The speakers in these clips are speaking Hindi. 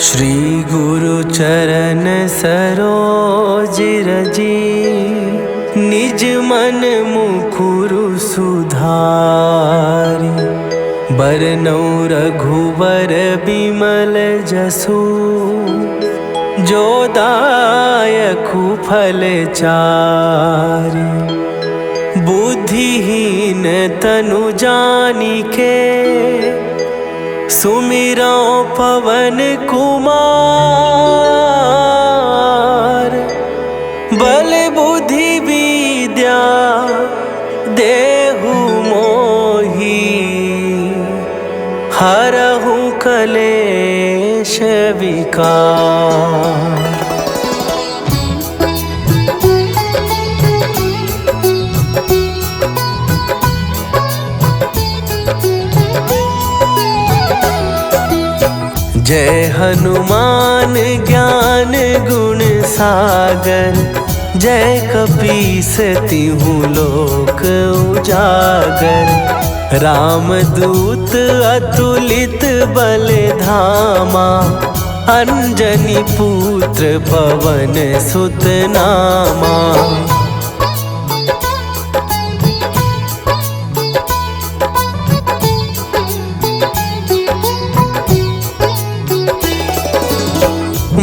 श्री गुरु चरण सरोज रजी, निज मन मुकुरु सुधारि। बरनौ रघुवर बिमल जसु, जो दायकु फल चारि। बुद्धिहीन तनु जानिके, सुमिरौ पवन कुमार। बल बुद्धि विद्या देहु मोहि, हरहु कलेश विकार। जय हनुमान ज्ञान गुण सागर, जय कपीस तिहु लोक उजागर। रामदूत अतुलित बल धामा, अंजनी पुत्र पवन सुत नामा।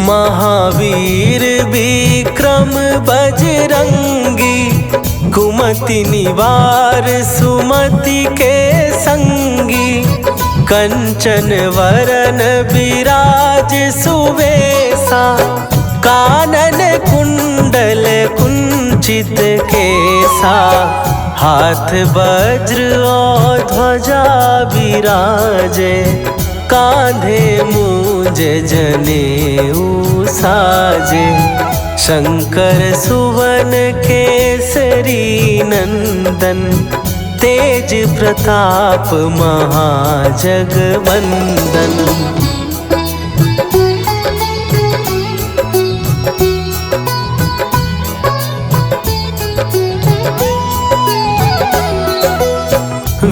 महावीर विक्रम बजरंगी, कुमति निवार सुमति के संगी। कंचन वरन विराज सुवेसा, कानन कुंडल कुंचित केसा। हाथ वज्र और ध्वजा विराजे, कांधे मूंज जनेऊ साजे। शंकर सुवन केसरी नंदन, तेज प्रताप महाजगवंदन।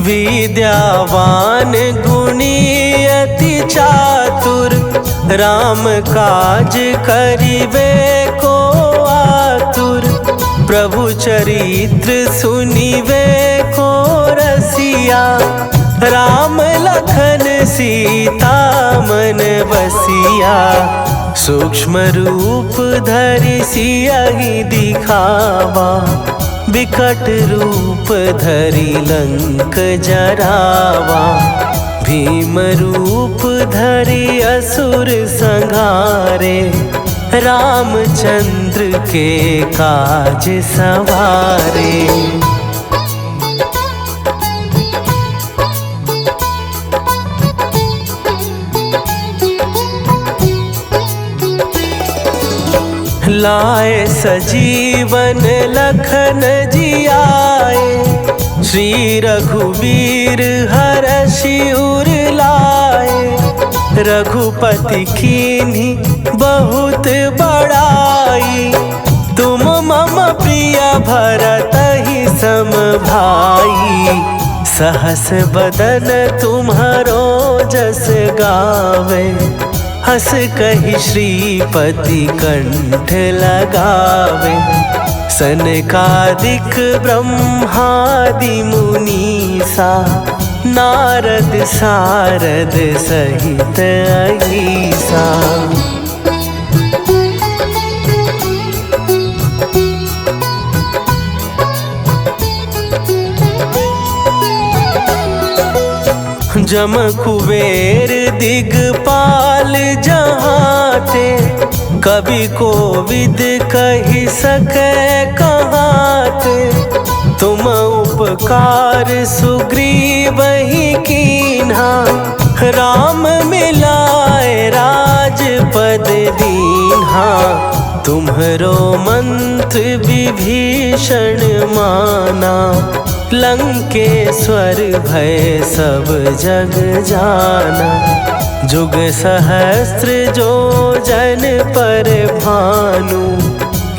विद्यावान गुणी अति चातुर, राम काज करिबे को आतुर। प्रभु चरित्र सुनिबे को रसिया, राम लखन सीता मन बसिया। सूक्ष्म रूप धरि सियहि दिखावा, विकट रूप धरि लंक जरावा। भीम रूप धरि असुर संहारे, रामचंद्र के काज सवारे। लाए सजीवन लखन जियाए, श्री रघुवीर हरषि उर लाए। रघुपति कीन्ही बहुत बड़ाई, तुम मम प्रिय भरतहि सम भाई। सहस बदन तुम्हरो जस गावे, हस कहि श्रीपति कंठ लगावे। सनकादिक ब्रह्मादि मुनीसा, नारद सारद सहित अहीसा। जम कुबेर दिगपाल जहाते, कवि कोविद कहि सकै कहाते। तुम उपकार सुग्रीवहि कीन्हा, राम मिलाए राजपद दीन्हा। तुम्हरो मंत्र विभीषण माना, लंकेश्वर भय सब जग जाना। जुग सहस्त्र जो जन पर भानु,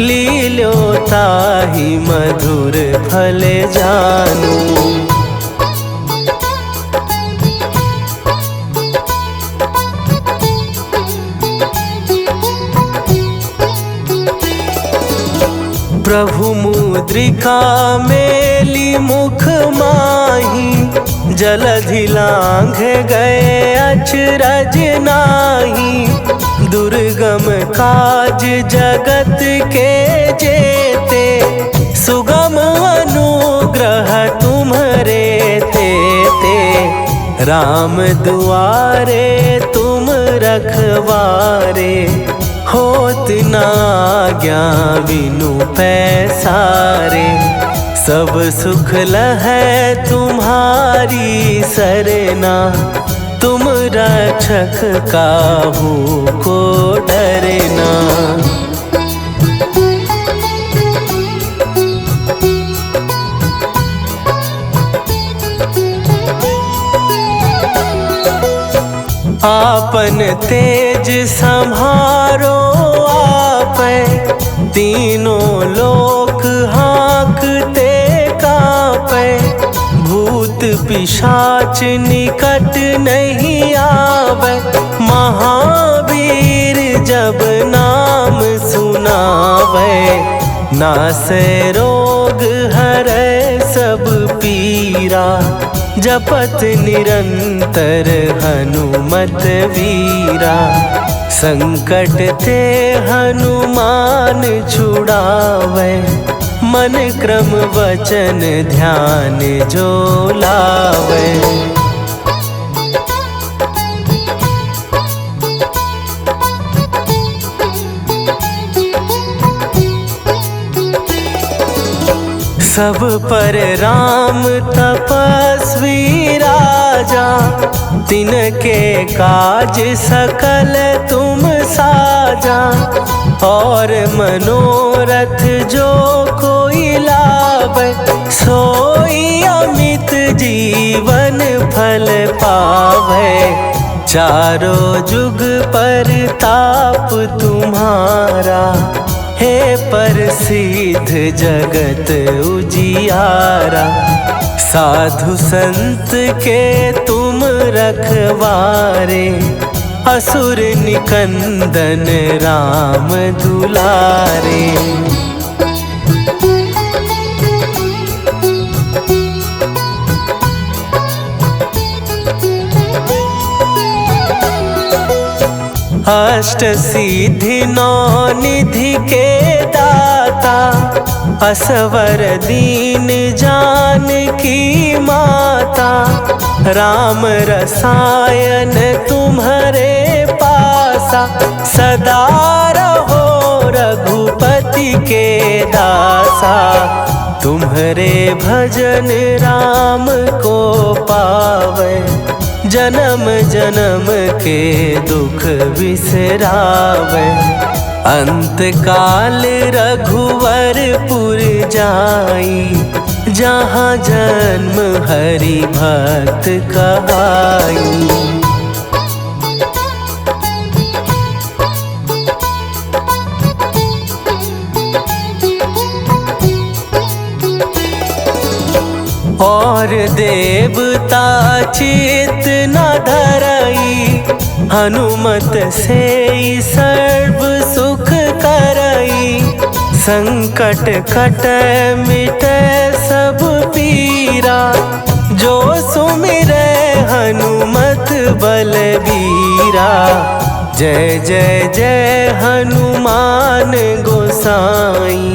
लील्यो ताहि मधुर फल जानू। प्रभु मुद्रिका मेली मुख माही, जलधि लांघ गए अचरज नाही। दुर्गम काज जगत के जेते, सुगम अनुग्रह तुम्हरे तेते। राम दुआरे तुम रखवारे, होत ना आज्ञा बिनु पैसारे। सब सुख लहै तुम्हारी सरना, तुम रक्षक काहू को डरना। आपन तेज संभारो आपै, तीनों लोक हाँकते कांपै। भूत पिशाच निकट नहीं आवे, महावीर जब नाम सुनावे। नासै रोग हरै सब पीरा, जपत निरंतर हनुमत वीरा। संकट ते हनुमान छुड़ावे, मन क्रम वचन ध्यान जो लावे। सब पर राम तपस्वी राजा, तिनके काज सकल तुम साजा। और मनोरथ जो कोई लावे, सोई अमित जीवन फल पावे। चारों जुग परताप तुम्हारा, हे प्रसिद्ध जगत उजियारा। साधु संत के तुम रखवारे, असुर निकंदन राम दुलारे। अष्ट सिद्धि नौ निधि के दाता, असवर दीन जानकी माता। राम रसायन तुम्हारे पासा, सदा रहो रघुपति के दासा। तुम्हारे भजन राम को पावे, जन्म जन्म के दुख बिसरावे। अंत काल रघुवरपुर जाई, जहाँ जन्म हरि भक्त कहाई। और देवता चित न धरई, हनुमत से सर्व सुख करई। संकट कटै मिटै सब पीरा, जो सुमिरै हनुमत बलबीरा। जय जय जय हनुमान गोसाई,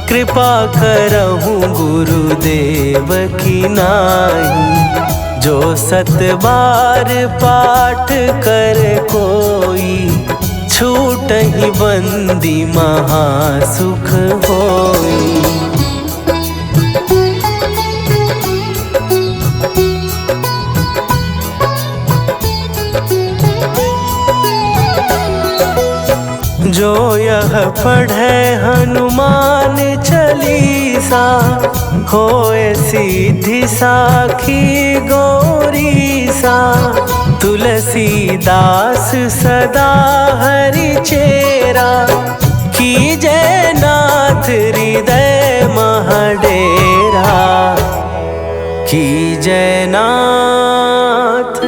कृपा करहूँ गुरुदेव की नाई। जो सत बार पाठ कर कोई, छूटहि बंदी महासुख होई। जो यह पढ़े हनुमान चालीसा, होए सीधी साखी गौरीसा। तुलसीदास सदा हरि चेरा, कीजय नाथ हृदय महडेरा। कीजय नाथ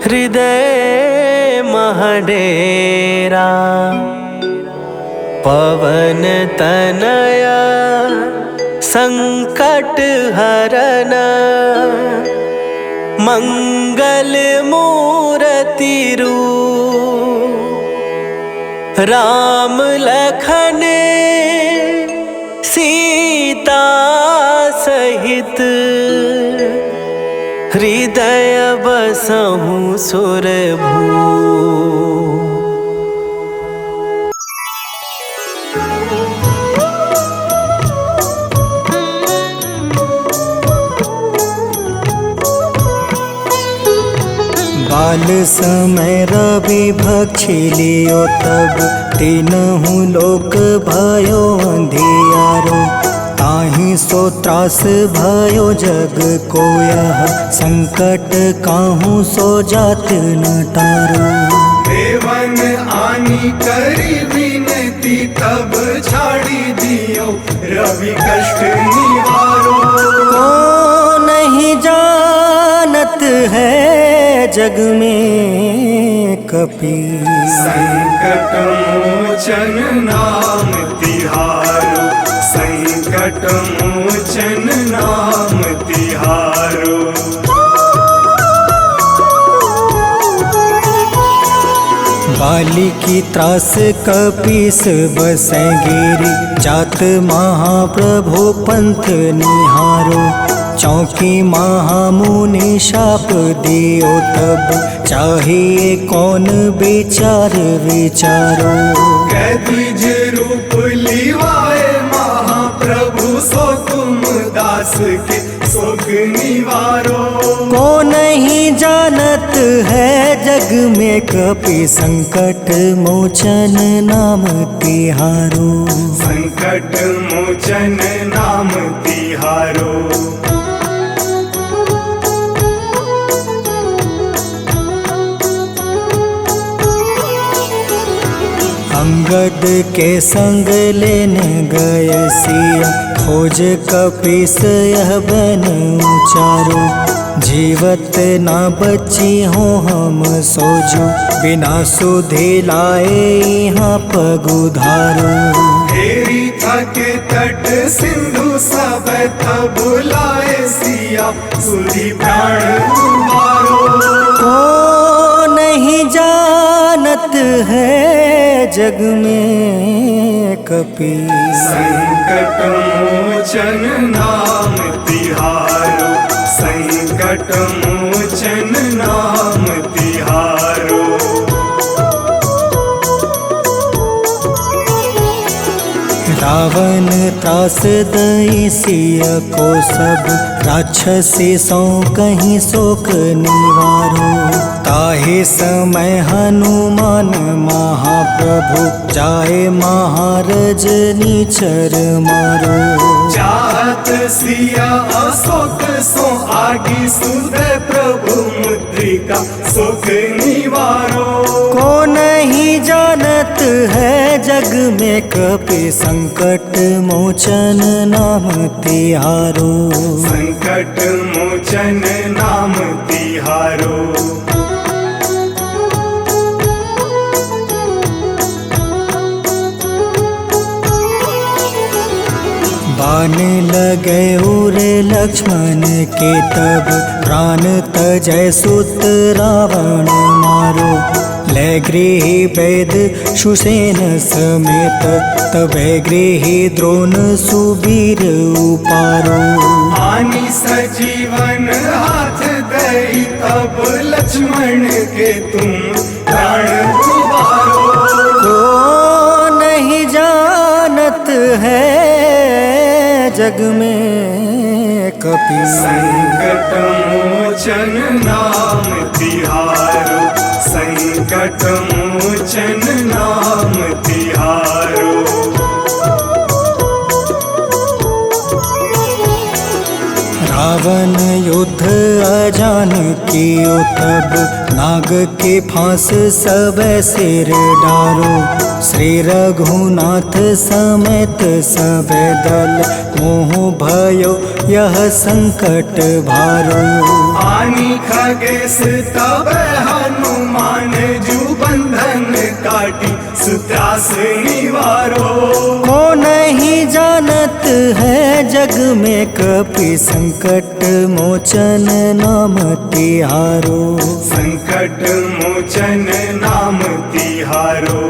हृदय महडेरा। पवन तनया संकट हरन मंगल मूर्ति रूप राम लखन सीता सहित हृदय बसहु सुरभू। बाल समय रवि भक्षी लियो तब तीनहु लोक भयो अंधियारो। ताहि सो त्रास भयो जग को यह संकट काहू सो जात न टारो। देवन आनी करी विनती तब छाड़ी दियो रवि कष्ट निवारो। को नहीं जानत है जग में कपि संकट मोचन नाम तिहारो। संकट मोचन नाम तिहारो। बाली की त्रास कपीस बसै गिरी जात महाप्रभु पंथ निहारो। चौकी महामुनि शाप दियो तब चाहिए कौन विचार विचारो। कैदिज रूप लिवाए महाप्रभु सो तुम दास के शोक निवारो। को नहीं जानत है जग में कपि संकट मोचन नाम तिहारो। संकट मोचन नाम तिहारो। अंगद के संग लेने गए सिया खोज कपीस यह बन उचारो। जीवत ना बची हो हम सोजो बिना सुधि लाए यहाँ पग उधारो। हेरी थके तट सिंधु सब तब लाए सिया सुधि प्राण तुम्हारो। को नहीं जानत है जग में कपि संकट मोचन नाम तिहारो। संकट मोचन नाम तिहारो। रावण त्रास दई सिया को सब राक्षसी सो कहीं शोक निवारो। ताहे समय हनुमान महाप्रभु जाए महारज नीचर मारो। चाहत सिया अशोक सो आगी सुधे प्रभु मुद्रिका शोक निवारो। को नहीं जानत है जग में कपि संकट मोचन नाम तिहारो। संकट मोचन नाम तिहारो। बाण लगे उरे लक्ष्मण के तब प्राण तजय सुत रावण मारो। ले गृह वैद सुसेन समेत तबे गृह द्रोण सुबीर उपारो। आनी सजीवन हाथ दई तब लक्ष्मण के तुम प्राण उबारो। को नहीं जानत है जग में कपि संकट मोचन नाम तिहारो। संकट मोचन नाम तिहारो। रावण युद्ध अजान कियो तब नाग के फांस सब सिर डारो। श्री रघुनाथ समेत सब दल मोह भयो यह संकट भारो। आनी खगेश तब हनुमान जू बंधन काटी सुत्रास निवारो। जग में कपि संकट मोचन नाम तिहारो। संकट मोचन नाम तिहारो।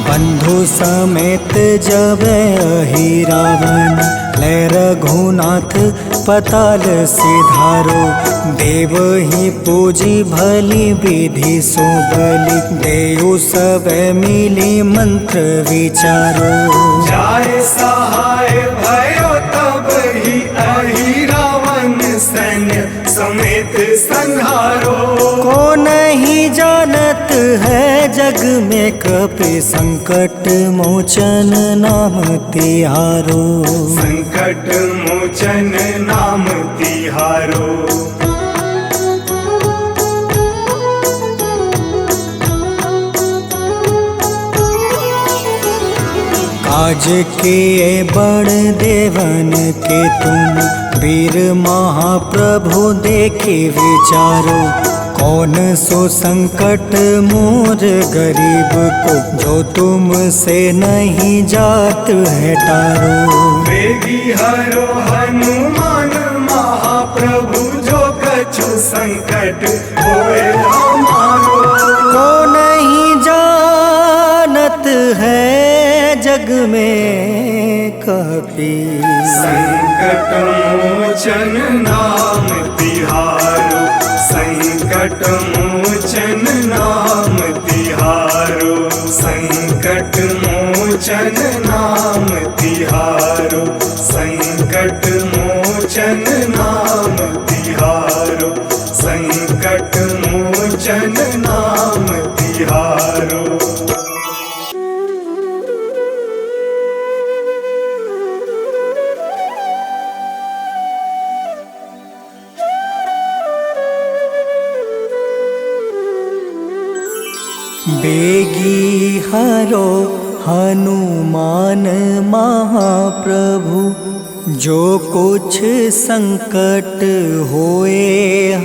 बंधु समेत जब अहि रावण, लै रघुनाथ पताल सिधारो। देव ही पूजी भली विधि सो बलि, देव सब मिली मंत्र विचारो। जाय सहाय भयो तब ही अहि रावण सैन्य समेत संहारो। को नहीं जानत है जग में कपि संकट मोचन नाम तिहारो। संकट मोचन नाम तिहारो। काज किए बड़ देवन के तुम, वीर महाप्रभु देखे विचारो। कौन सो संकट मोर गरीब को, जो तुमसे नहीं जात है टारो। वेगी हरो हनुमान महाप्रभु, जो कछु संकट होए हमारो। को नहीं जानत है जग में कपि संकट मोचन नाम तिहारो। संकट मोचन नाम तिहारो। संकट मोचन नाम तिहारो। संकट मोचन नाम तिहारो। संकट मोचन नाम तिहारो। बेगी हरो हनुमान महाप्रभु, जो कुछ संकट होए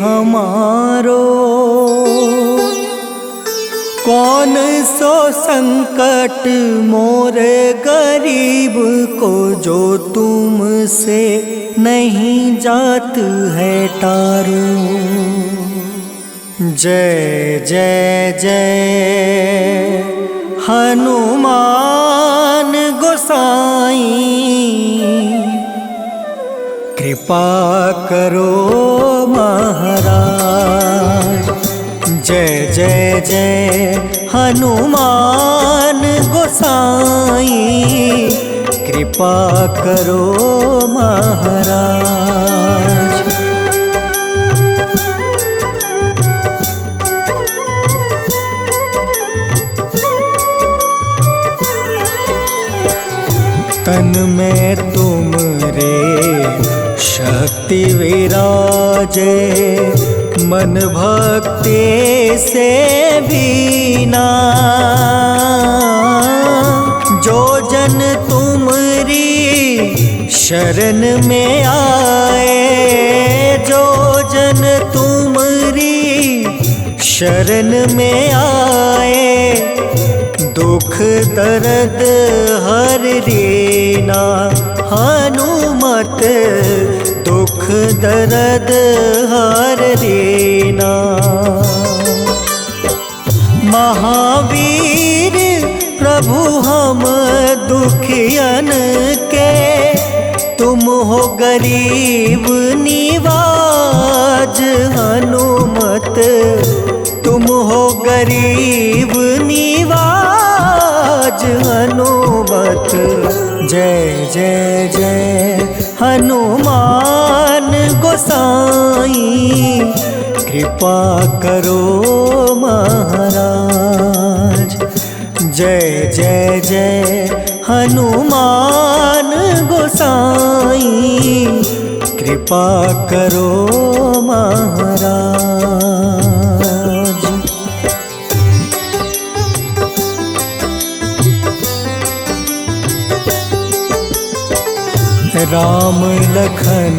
हमारो। कौन सो संकट मोर गरीब को, जो तुमसे नहीं जात है टारो। जय जय जय हनुमान गोसाई, कृपा करो महाराज। जय जय जय हनुमान गोसाई, कृपा करो महाराज। तन में तुम रे शक्ति विराजे, मन भक्ति से बीना। जो जन तुमरी शरण में आए, जो जन तुमरी शरण में आए, दुख दर्द हर लेना। हनुमत दुख दर्द हर लेना। महावीर प्रभु हम दुखियन के, तुम हो गरीब निवाज। हनुमत तुम हो गरीब निवाज। हनुमत जय जय जय हनुमान गोसाई, कृपा करो महाराज। जय जय जय हनुमान गोसाई, कृपा करो महाराज। राम लखन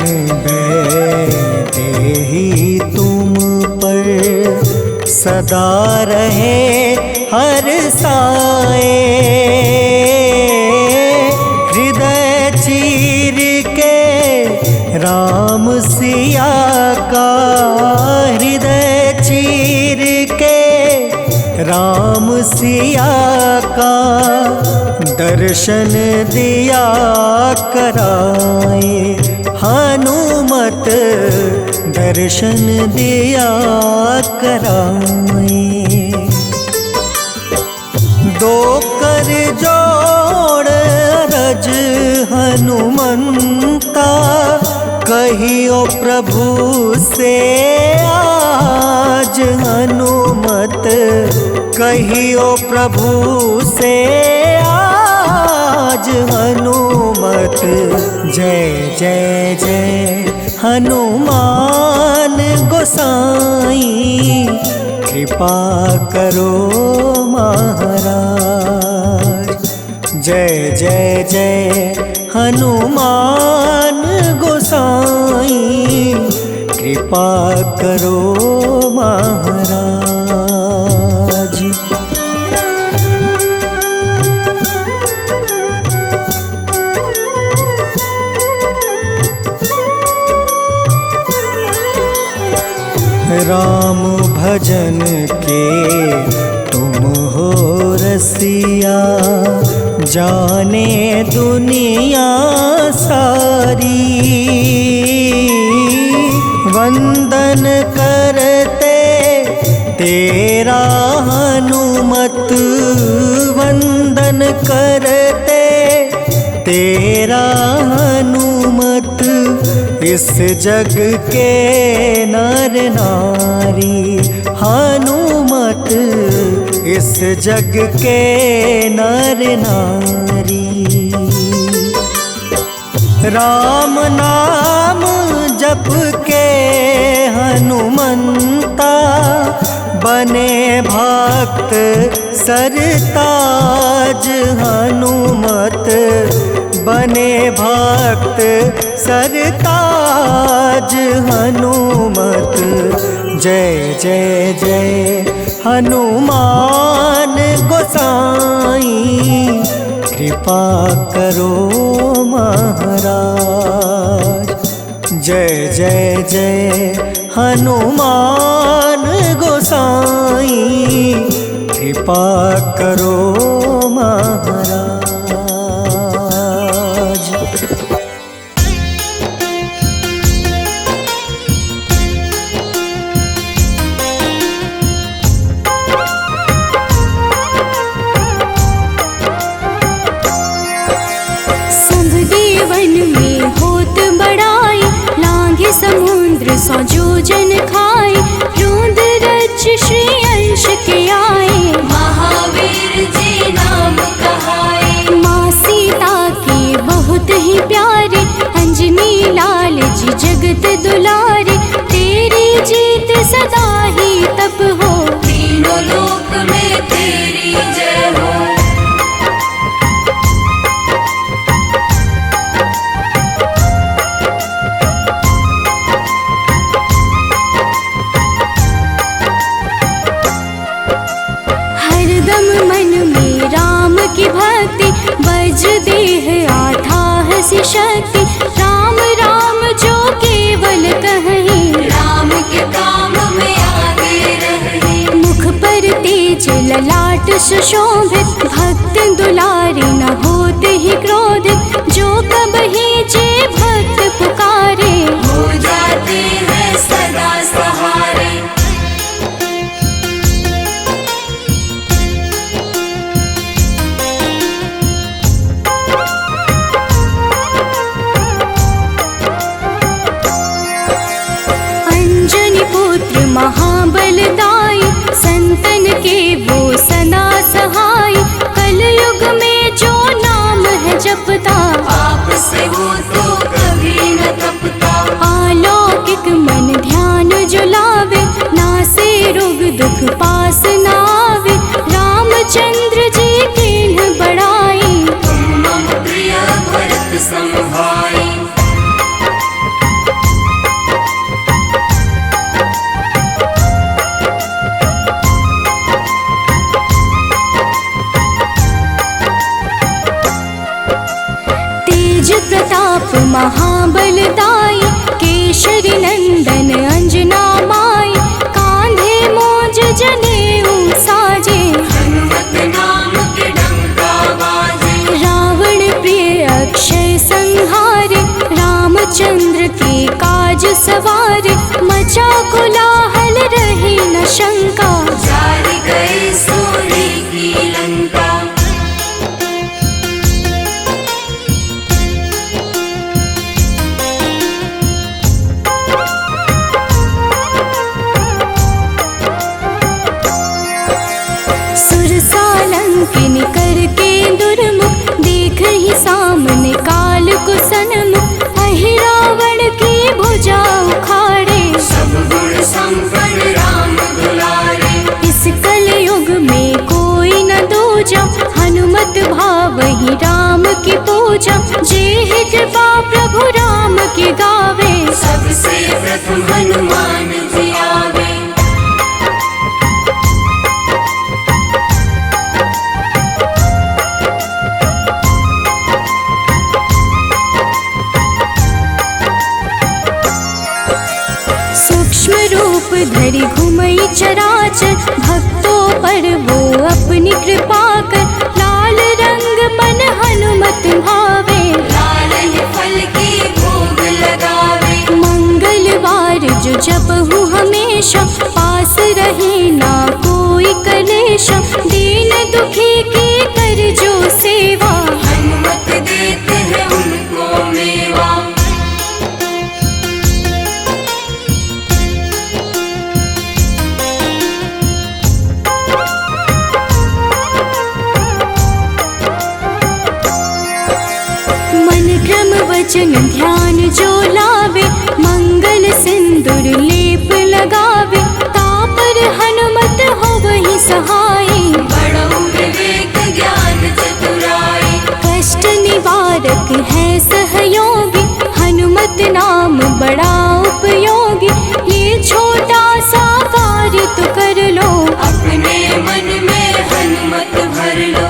देहि तुम पर, सदा रहे हर साए। हृदय चीर के राम सिया का, हृदय चीर के राम सिया का दर्शन दिया कराए। हनुमत दर्शन दिया कराए। दो कर जोड़ अरज हनुमंता, कहियो प्रभु से आज। हनुमत कहियो प्रभु से आज। हनुमत जय जय जय हनुमान गोसाई, कृपा करो महाराज। जय जय जय हनुमान गोसाई, कृपा करो महाराज। राम भजन के तुम हो रसिया, जाने दुनिया सारी। वंदन करते तेरा हनुमत, वंदन करते तेरा हनुमत। इस जग के नर नारी हनुमत, इस जग के नर नारी। राम नाम जप के हनुमंता, बने भक्त सरताज। हनुमत बने भक्त सरताज। हनुमत जय जय जय हनुमान गोसाई, कृपा करो महाराज। जय जय जय हनुमान गोसाई, कृपा करो महाराज। समुद्र सौ जोजन खाए, रोंद रज श्री अंश के आए। महावीर जी नाम कहाए, माँ सीता के बहुत ही प्यारे। अंजनी लाल जी जगत दुलारे, तेरी जीत सदा ही तप हो। तीनों लोक में तेरी जय हो। की भक्ति वज्र देह आठाह सी शक्ति। राम राम जो केवल कहीं, राम के काम में आगे रहे। मुख पर तेज ललाट सुशोभित, भक्त दुलारे न होते ही क्रोधित। जो कबहि जे भक्त पुकारे, हो जाते हैं सदा सहारे। महाबलदाई, संतन के वो सदा सहाय। कलयुग में जो नाम है जपता, पाप से वो तो कभी न तपता। अलौकिक मन ध्यान जो लावे, नासे रोग दुख पास न आवे। रामचंद्र जी के बड़ाई, तुम मम प्रिय भरत सम भाई। प्रताप महाबलदाई, केशरी नंदन अंजना माई, कांधे मोज जनेऊ साजे, हनुमत नाम के डंका बाजे। रावण प्रिय अक्षय संहारे, रामचंद्र के काज सवारे, मचा कोलाहल रही न शंका, जार गए सूर्य की लंका। सुरसालंकिनी करके दुर्मुख, देख ही सामने काल को सन्मुख, अहि रावण की भुजा उखाड़े, सब गुण संपन्न राम दुलारे। इस कलयुग में कोई न दूजा, हनुमत भावहि राम की पूजा, जेहि कृपा प्रभु राम की गावे, सबसे प्रथम हनुमान जी आवे। सूक्ष्म रूप धरि घुमई चराचर, भक्तों पर वो अपनी कृपा कर, लाल रंग मन हनुमत भावे, लाल ही फल की भोग लगावे। मंगलवार जो जपहु हमेशा, पास रहे ना कोई कलेशा, दीन दुखी की कर जो सेवा, हनुमत देते हैं उनको मेवा। मन क्रम वचन ध्यान जो लावे, मंगल सिंदूर लेप लगावे, तापर हनुमत हो वही सहाय, बड़ऊ विवेक ज्ञान चतुराई। कष्ट निवारक है सहयोगी, हनुमत नाम बड़ा उपयोगी, ये छोटा सा कार्य तो कर लो, अपने मन में हनुमत भर लो।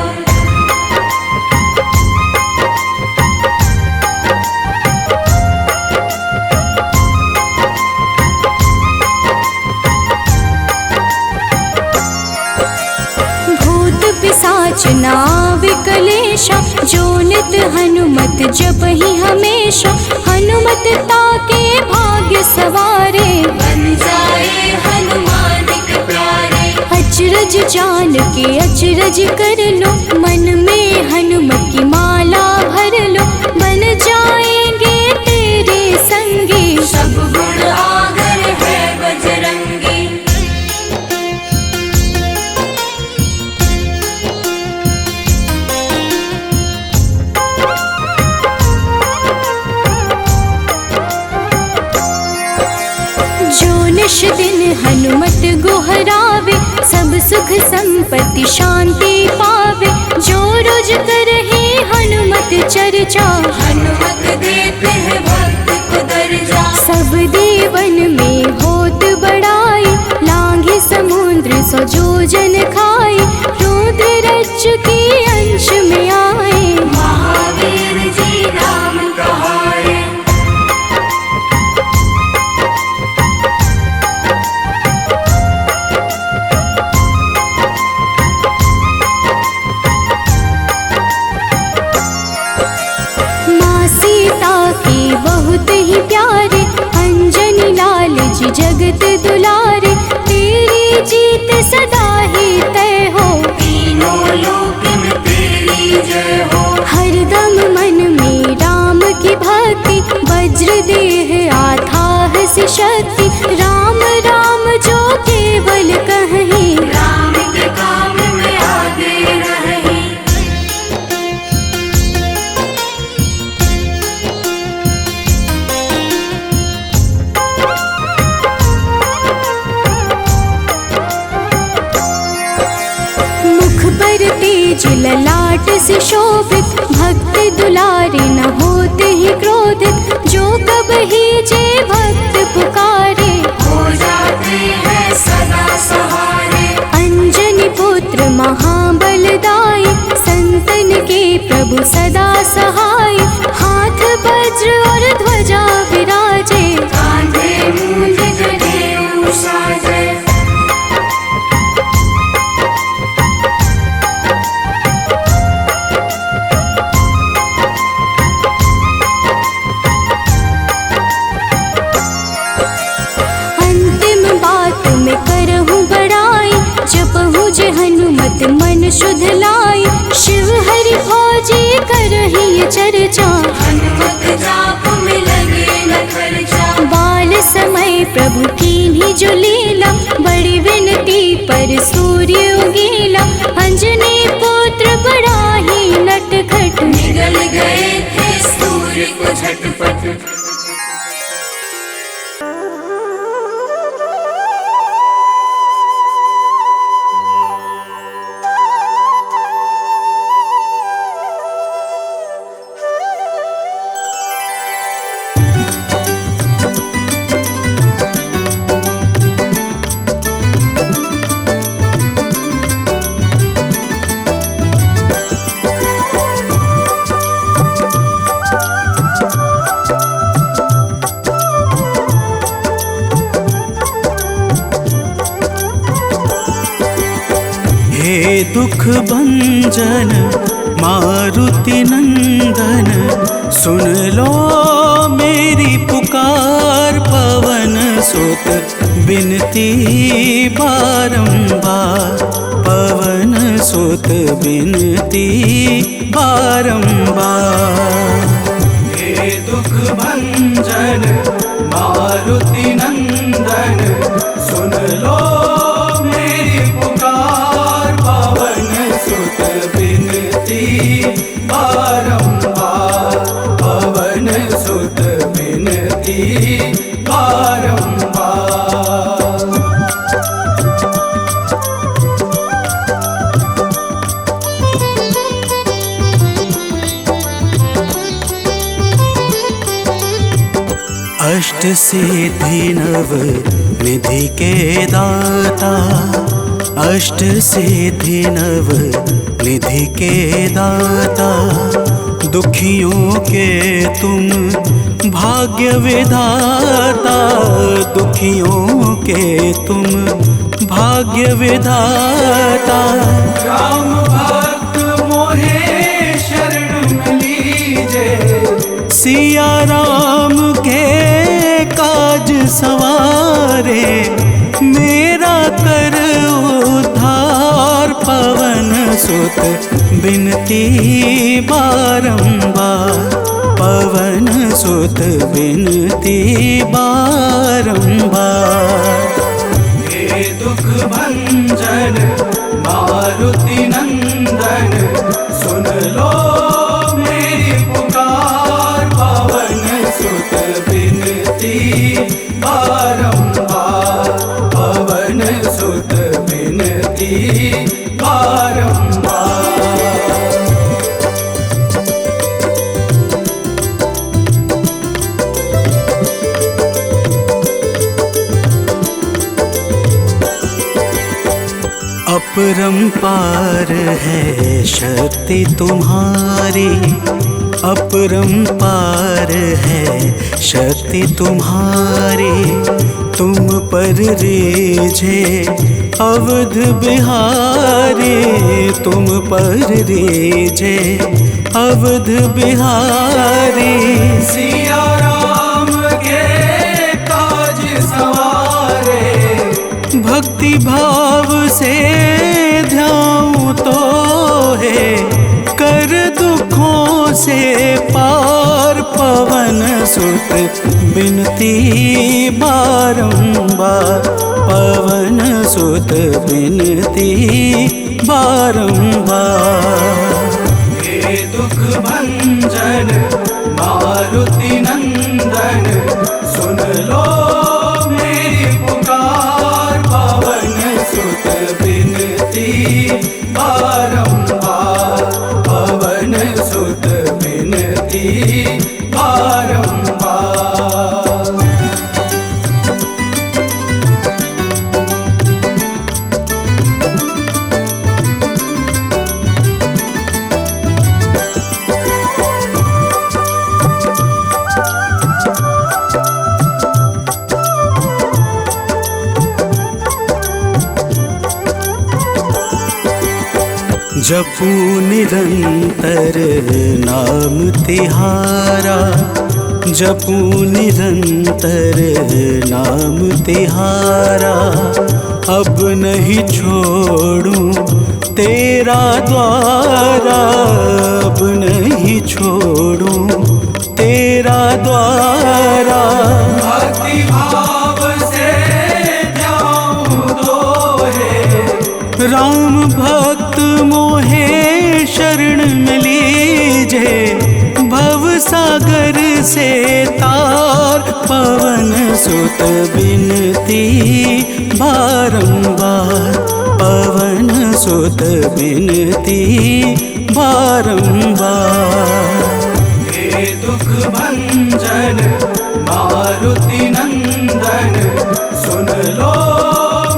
भूत पिशाच नाव कलेशा, जो नित हनुमत जपहि हमेशा, हनुमत ताके भाग्य सवारे, बन जाए हनुमान के प्यारे। अचरज जान के अचरज कर लो, मन में हनुमत की माला भर लो, बन जाएंगे तेरे संगी, सब गुण आगर है बजरंगी। जो निश दिन हनुमत गोहरावे, सब सुख संपत्ति शांति पावे, जो रोज करहे हनुमत चर्चा, हनुमत देते हैं भक्त को दर्जा। सब देवन में होत बड़ाई, लांघे समुद्र सो जो जन खाए, रुद्र रज्जु की अंश में आए, महावीर जी राम कहाए। माँ सीता के बहुत ही प्यारे, अंजनी लाल जी जगत दुलारे, तेरी जीत सदा ही तय हो, तीनों लोक में तेरी जय हो। हरदम मन में राम की भक्ति, वज्र देह आथाह से शक्ति, राम राम जो केवल कहीं, राम के काम में आगे रहे। मुख पर तेज ललाट से शोभित, भक्त दुलारे न होते ही क्रोधित, जो कब ही जे भक्त पुकारे, हो जाते हैं सदा सहारे। अंजनी पुत्र महाबलदाई, संतन के प्रभु सदा सहाय, हाथ पट। हे दुख भंजन मारुति नंदन, सुन लो मेरी पुकार। पवन सुत बिनती बारंबार, पवन सुत बिनती बारंबार। हे दुख भंजन मारुति नंदन, सुन लो मेरी पुकार। पवन सुत बिनती बारंबार, पवन सुत बिनती बारंबार। अष्ट सिद्धि नव निधि के दाता, अष्ट सिद्धि नव निधि के दाता। दुखियों के तुम भाग्य विधाता, दुखियों के तुम भाग्य विधाता। राम भक्त मोहे शरण लीजे, सिया राम के काज सवारे। मेरा कर उद्धार, पवन सुत बिनती बारंबार, पवन सुत बिनती बारंबार। हे दुख भंजन मारुति नंदन, सुन लो मेरी पुकार। पवन सुत बिनती बारंबार, पवन सुत बिनती बारंबार। अपरंपार है शक्ति तुम्हारी, अपरंपार है शक्ति तुम्हारी। तुम पर रीझे अवध बिहारी, तुम पर रीझे अवध बिहारी। सिया राम के काज सवारे, भक्ति भाव से ध्याऊं तो है कर दुखों से पार। पवन सुत बिनती बारंबार, पवन सुत बिनती बारंबार। हे दुख भंजन मारुति नंदन, सुन लो मेरी पुकार। पवन सुत बिनती बारंबार, पवन सुत बिनती बारंबार। जपू निरंतर नाम तिहारा, जपू निरंतर नाम तिहारा। अब नहीं छोड़ूं तेरा द्वारा, अब नहीं छोड़ूं तेरा द्वारा। भक्ति भाव से ध्याऊं दोहे, राम भक्त मोहे शरण में लीजे। भव सागर से तार पवन सुत बिनती बारंबार, पवन सुत बिनती बारंबार। हे दुख भंजन मारुति नंदन, सुन लो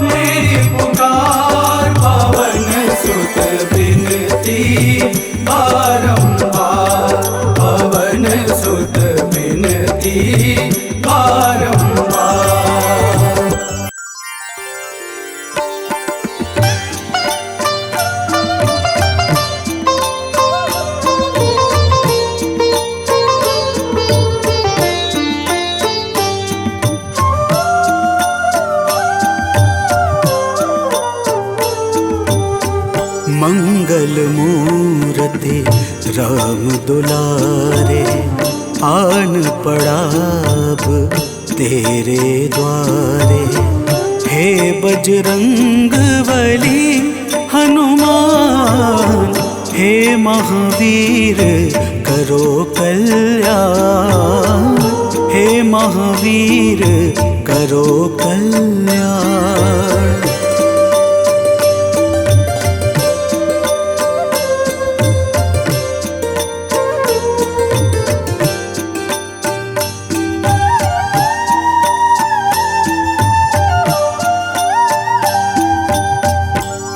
मेरी पुकार, पवन सुत बिनती बारंबार, पवन सुत बिनती बारंबार। मंगल मूर्ति राम दुलारे, आन पड़ाब तेरे द्वारे। हे बजरंग बली हनुमान, हे महावीर करो कल्याण, हे महावीर करो कल्याण।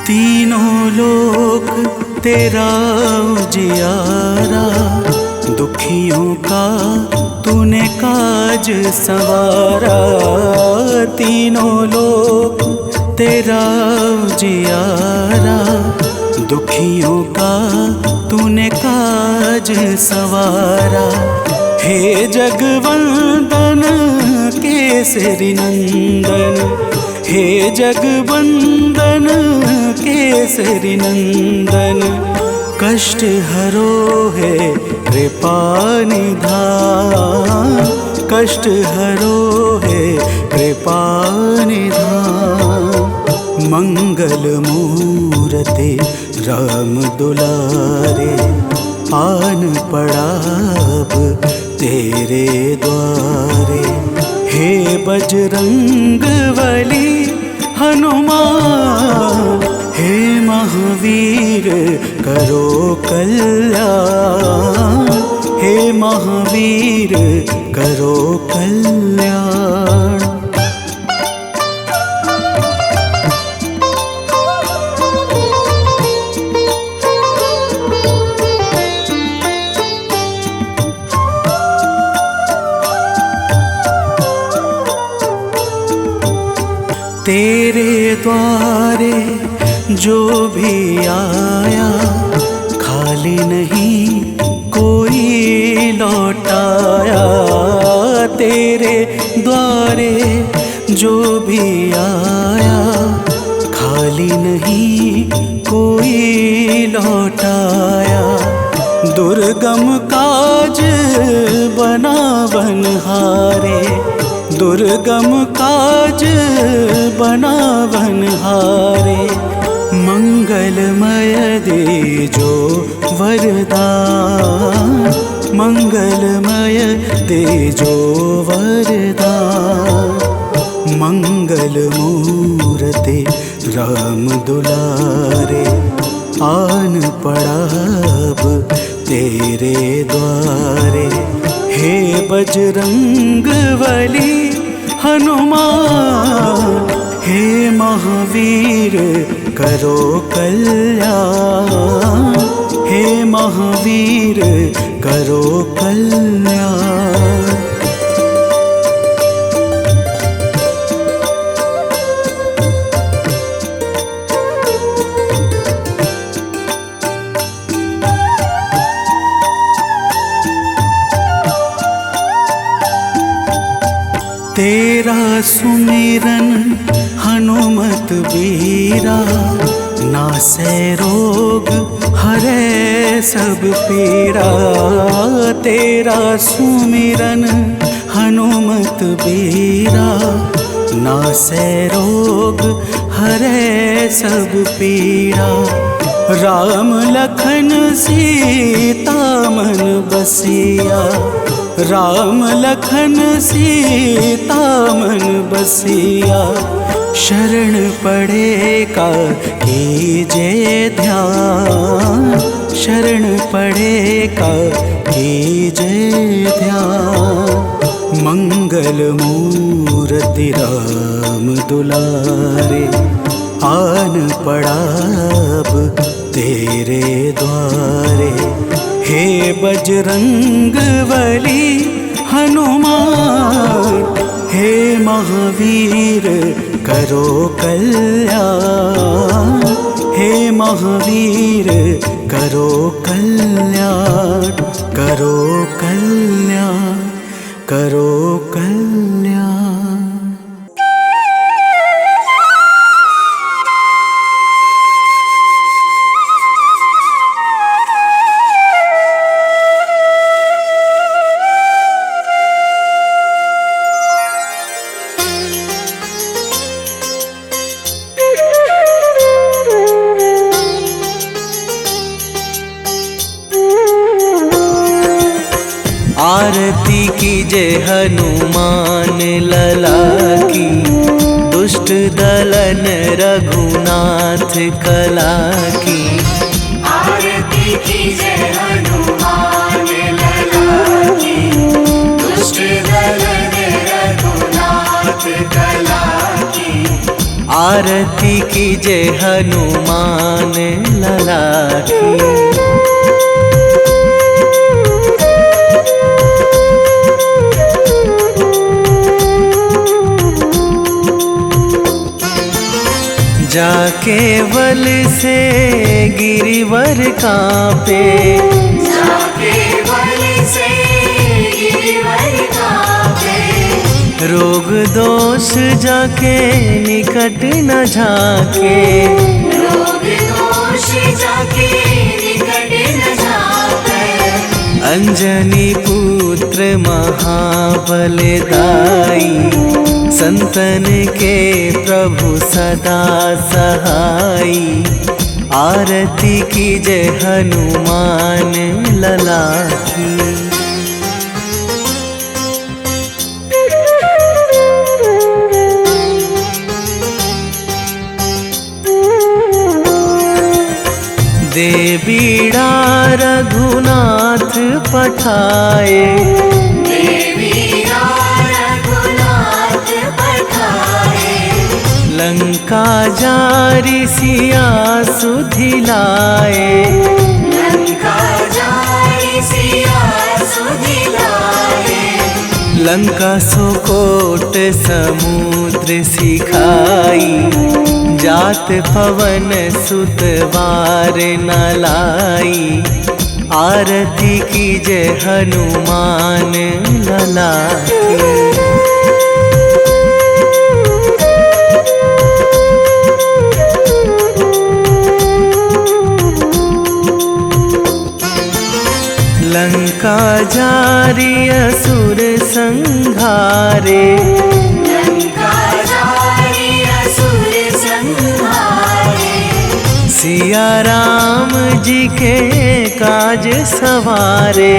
तीनों लोक तेरा उजियारा, दुखियों का तूने काज संवारा। तीनों लोक तेरा उजियारा, दुखियों का तूने काज संवारा। हे जगवंदन केसरी नंदन, हे जगवंदन केसरी नंदन, कष्ट हरो है कृपा निधान, कष्ट हरो है कृपा निधान। मंगल मूर्ति राम दुलारे, आन पड़ाब तेरे द्वारे। हे बजरंग बली हनुमान, हे महावीर करो कल्याण, हे महावीर करो कल्याण। तेरे द्वारे जो भी आया, खाली नहीं कोई लौटाया। तेरे द्वारे जो भी आया, खाली नहीं कोई लौटाया। दुर्गम काज बना बनहारे, दुर्गम काज बना बनहारे। मंगलमय दे जो वरदान, मंगलमय दे जो वरदान। मंगल मूर्ति राम दुलारे, आन पड़ाब तेरे द्वारे। हे बजरंग बली हनुमान, हे महावीर करो कल्याण, हे महावीर करो कल्याण। तेरा सुमिरन हनुमत बीरा, नासै रोग हरै सब पीड़ा। तेरा सुमिरन हनुमत बीरा, नासै रोग हरै सब पीड़ा। राम लखन सीता मन बसिया, राम लखन सीता मन बसिया, शरण पड़े का कीजे ध्यान, शरण पड़े का कीजे ध्यान। मंगल मूर्ति राम दुलारे, आन पड़ा अब तेरे द्वारे। हे बजरंग बली हनुमान, हे महावीर करो कल्याण, हे महावीर करो कल्याण, करो कल्याण, करो कल्याण। आरती कीजे हनुमान लला की, दुष्ट दलन रघुनाथ कला की। आरती कीजे हनुमान लला की, दुष्ट दलन रघुनाथ कला की। आरती कीजे हनुमान लला की। जाके बल से गिरिवर कांपे, जाके बल से गिरिवर कांपे। रोग दोष जाके निकट न झाके, रोग दोष जाके निकट न झाके। अंजनी पुत्र महाबल दाई, संतन के प्रभु सदा सहाई। आरती कीजे हनुमान लला की। दे बीड़ा रघुनाथ पठाए, लंका जारी सिया सुधिलाए, लंका जारी सिया सुधिलाए। लंका सुकोट समुद्र सिखाई, जात पवन सुत वार न लाई। आरती कीजे हनुमान लला की। लंका जारी असुर संहारे, लंका जारी असुर संहारे। सिया राम जी के काज सवारे,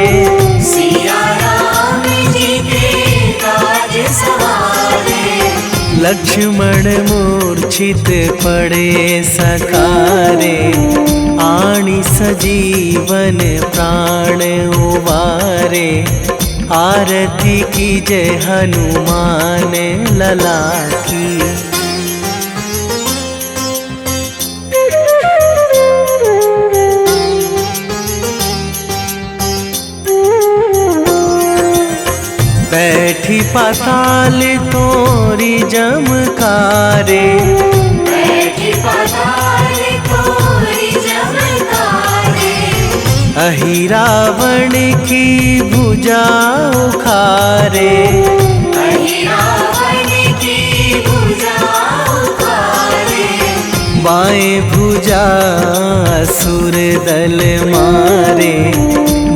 सिया राम जी के काज सवारे। लक्ष्मण मूर्छित पड़े सकारे, आणी सजीवन प्राण उवारे। आरती कीजे हनुमान लला की। Thank you. 「 बैठी पाताल तोरी जमकारे, बैठी पाताल तोरी जमकारे। अहि रावण की भुजा उखारे, अहि रावण की भुजा उखारे। बाएं भुजा असुर दल मारे,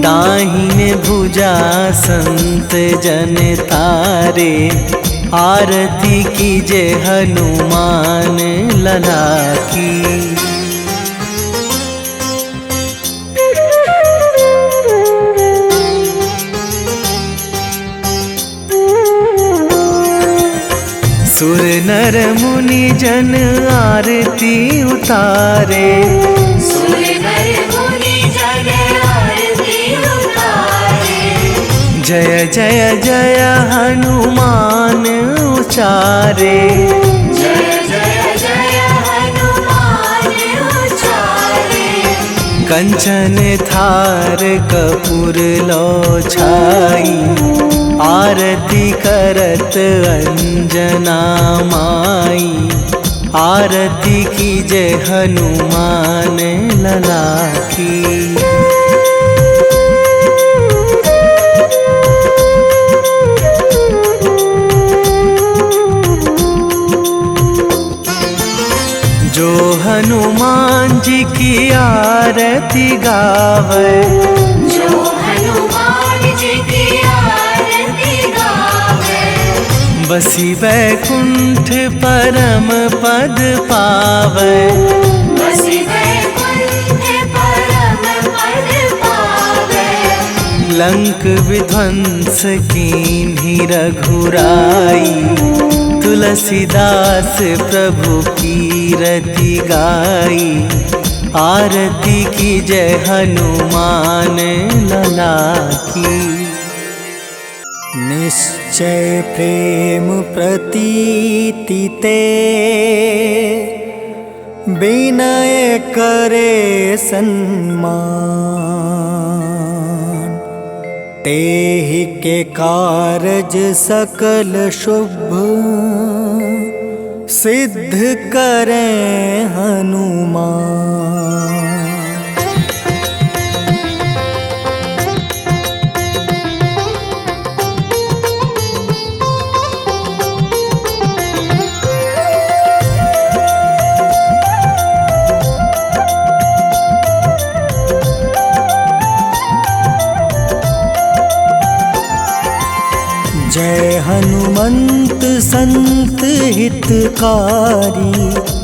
दाहिने भुजा संत जन तारे। आरती कीजे हनुमान लला की। सुर नर मुनि जन आरती उतारे, सुर नर मुनि जन आरती उतारे। जय जय जय हनुमान उचारे, जय जय जय हनुमान उचारे। कंचन थार कपूर लो छाई, आरती करत अंजना माई। आरती की जय हनुमान लला की। जो हनुमान जी की आरती गावे, जो हनुमान जी की आरती गावे। बसी वैकुंठ परम पद पावे, बसी वैकुंठ परम पद पावे। लंक विध्वंस कीन्ही रघुराई। तुलसीदास प्रभु कीरति गाई। आरती की जय हनुमान लला की। निश्चय प्रेम प्रतीति ते, विनय करे सन्मान। तेहि के कारज सकल शुभ, सिद्ध करें हनुमान। जय हनुमंत संत हितकारी।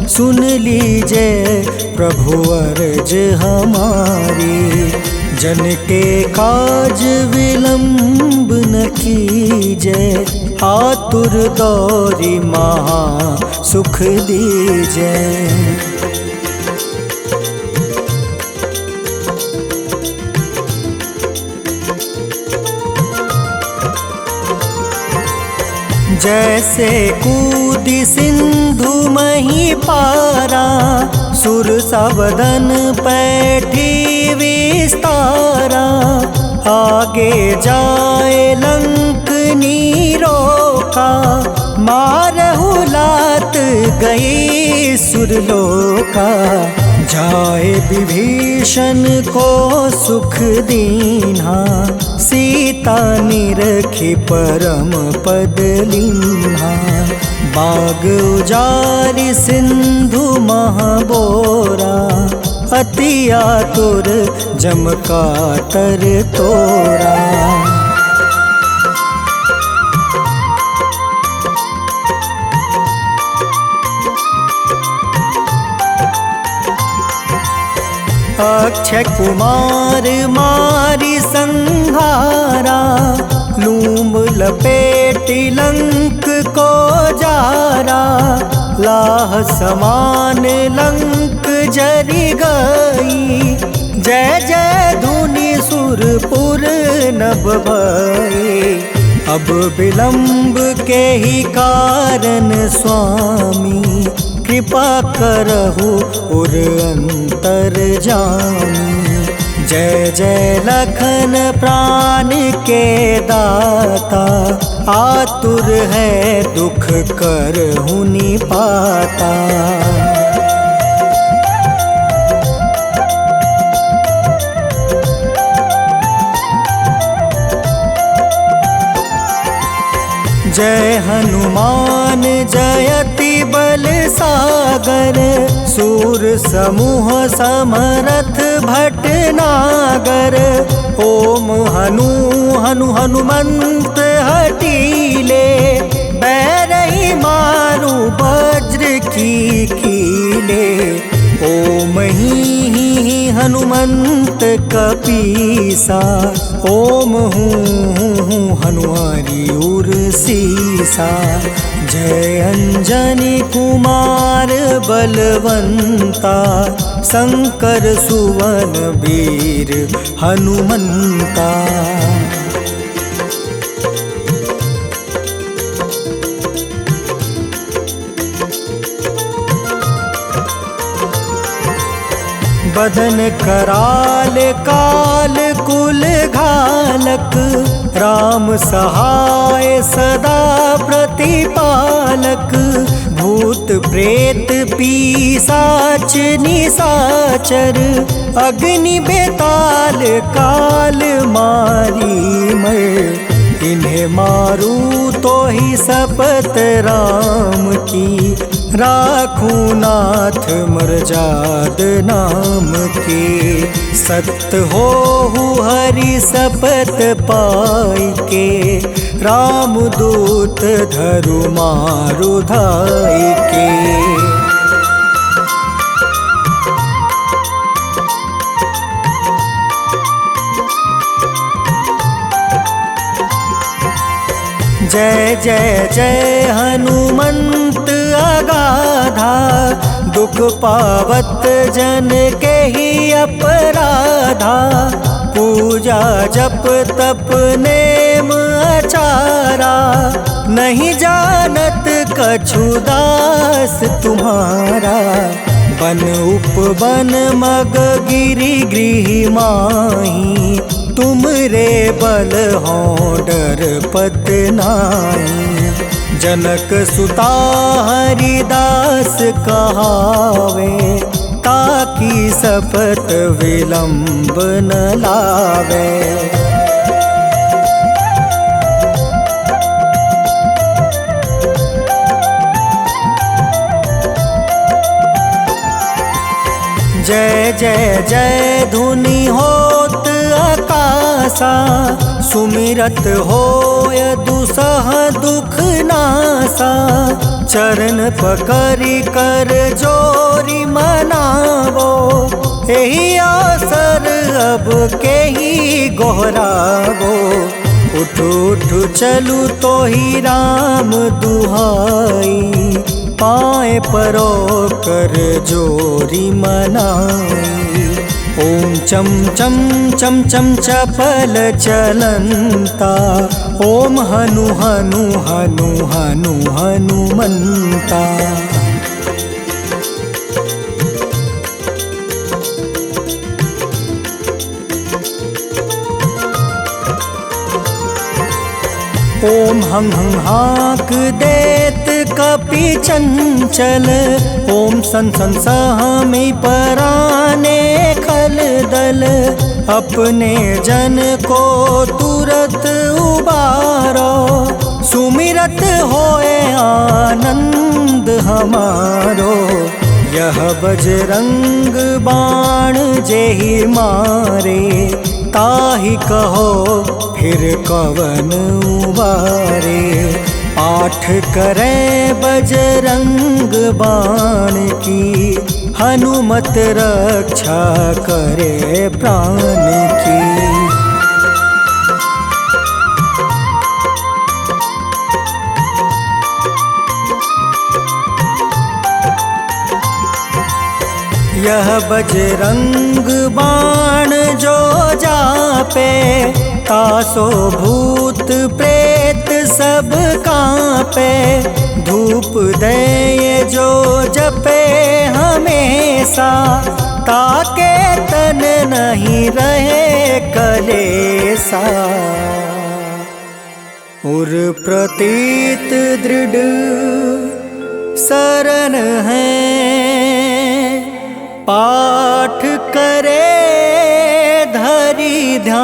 सुन लीजय प्रभु अर्ज हमारी। जन के काज विलंब न कीजय। आतुर दौरी महा सुख दीजय। जैसे कूदी सिंधु मही पारा। सुर सबदन पैठी विस्तारा। आगे जाए लंक नीरोका। मारहु लात गई सुरलोका। जाए विभीषण को सुख दीन्हा। सीता निरखी परम पद लीन्हा। बाग उजारि सिंधु महाबोरा। अति आतुर जम कातर तोरा। अक्षय कुमार मारी संहारा। लूम लपेटी लंक को जारा। लाह समान लंक जरी गई। जय जय धुनि सुरपुर नभ भई। अब विलंब के ही कारण स्वामी। कृपा करहु उर अंतर जामी। जय जय लखन प्राण के दाता। आतुर है दुख करहु निपाता। जय हनुमान जयति बल सागर। सूर समूह समरथ भटनागर। ओम हनु हनु हनुमंत हटीले। बैरही मारू वज्र की कीले। ओम ही हनुमंत कपीसा। ओम हूँ हनुमारी उर सीसा। जय अंजनी कुमार बलवंता, शंकर सुवन वीर हनुमंता। बदन कराल काल कुल घालक, राम सहाय सदा प्रतिपालक। भूत प्रेत पिशाच निशाचर, अग्नि बेताल काल मारी मर। इन्हें मारू तो ही शपथ राम की, राखूं नाथ मर्जाद नाम के। सत्य हो हरि शपथ पाई के, राम दूत धरु मारु धाई के। जय जय जय हनुमंत अगाधा, दुख पावत जन के ही अपराधा। पूजा जप तप नेम आचारा, नहीं जानत कछु दास तुम्हारा। बन उपवन मग गिरि गृह माही, तुम रे बल हो डर पत नाई। जनक सुता हरिदास कहावे, ताकि शपथ विलंब न लावे। जय जय जय धुनि होत आकाशा, सुमिरत होय दुसह दुख नासा। चरण पकड़ि कर जोरी मनावो, एही आसर अब के ही गोहरावो। उठ उठ चलू तो ही राम दुहाई, पाए परो कर जोरी मनाई। ओम चम चम चम चम चपल चलंता, ओम हनु हनु हनु हनु हनुमंता। ओम हं हं हाक देत कपि चंचल, ओम सन सन सहमी पराने खल दल। अपने जन को तुरत उबारो, सुमिरत होए आनंद हमारो। यह बजरंग बाण जेहि मारे, ताहि कहो फिर कवन उबारे। पाठ करें बजरंग बाण की, हनुमत रक्षा करे प्राण की। यह बजरंग बाण जो जापे, तासो भूत प्रेत सब कांपे। धूप दे जो जपे हमेशा, ताके तन नहीं रहे कलेसा। उर प्रतीत दृढ़ शरण है, पाठ करे धरि ध्यान।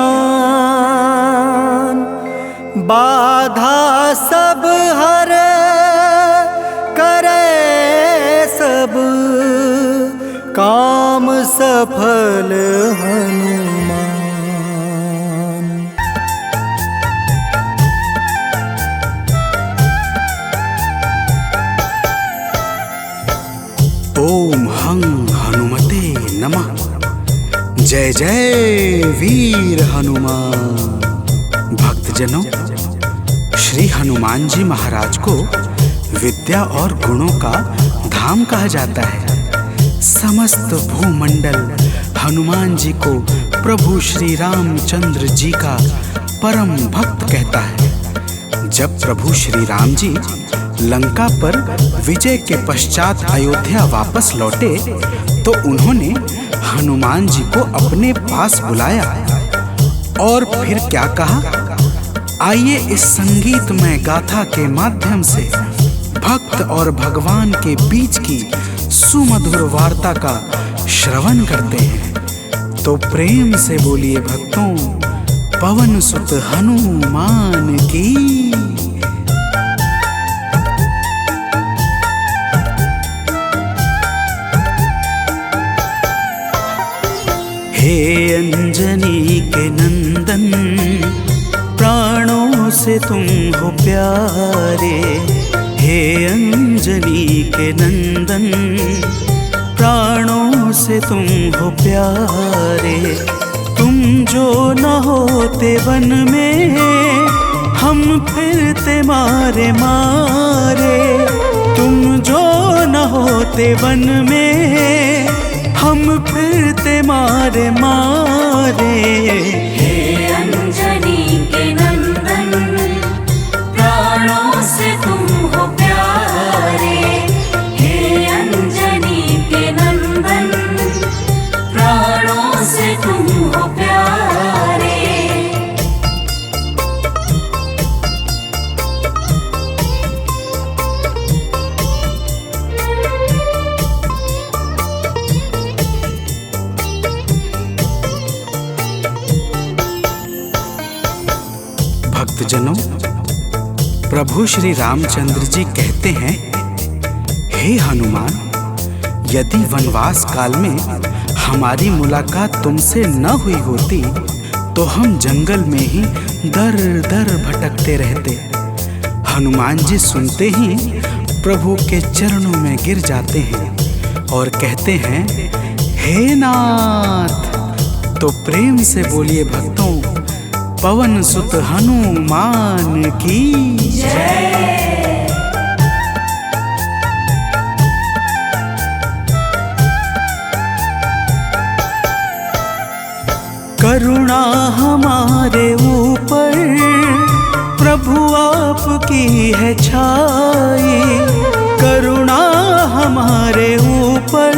बाधा सब हर करे सब, काम सफल हनुमान। ओम हं हनुमते नमः। जय जय वीर हनुमान। भक्तजनों, श्री हनुमान जी महाराज को विद्या और गुणों का धाम कहा जाता है। समस्त भूमंडल हनुमान जी को प्रभु श्री रामचंद्र जी का परम भक्त कहता है। जब प्रभु श्री राम जी लंका पर विजय के पश्चात अयोध्या वापस लौटे तो उन्होंने हनुमान जी को अपने पास बुलाया और फिर क्या कहा, आइए इस संगीतमय गाथा के माध्यम से भक्त और भगवान के बीच की सुमधुर वार्ता का श्रवण करते हैं। तो प्रेम से बोलिए भक्तों, पवन सुत हनुमान की। हे अंजनी के नंदन, प्राणों से तुम हो प्यारे। हे अंजनी के नंदन, प्राणों से तुम हो प्यारे। तुम जो न होते वन में, हम फिरते मारे मारे। तुम जो न होते वन में, हम फिरते मारे मारे। हे अंजनी के नंदन, प्राणों से तुम हो प्यारे। हे अंजनी के नंदन, प्राणों से तुम हो प्यारे। भक्तजनों, प्रभु श्री रामचंद्र जी कहते हैं, हे हनुमान, यदि वनवास काल में हमारी मुलाकात तुमसे न हुई होती तो हम जंगल में ही दर दर भटकते रहते। हनुमान जी सुनते ही प्रभु के चरणों में गिर जाते हैं और कहते हैं, हे नाथ। तो प्रेम से बोलिए भक्तों, पवन सुत हनुमान की जय। करुणा हमारे ऊपर प्रभु आपकी है छाई। करुणा हमारे ऊपर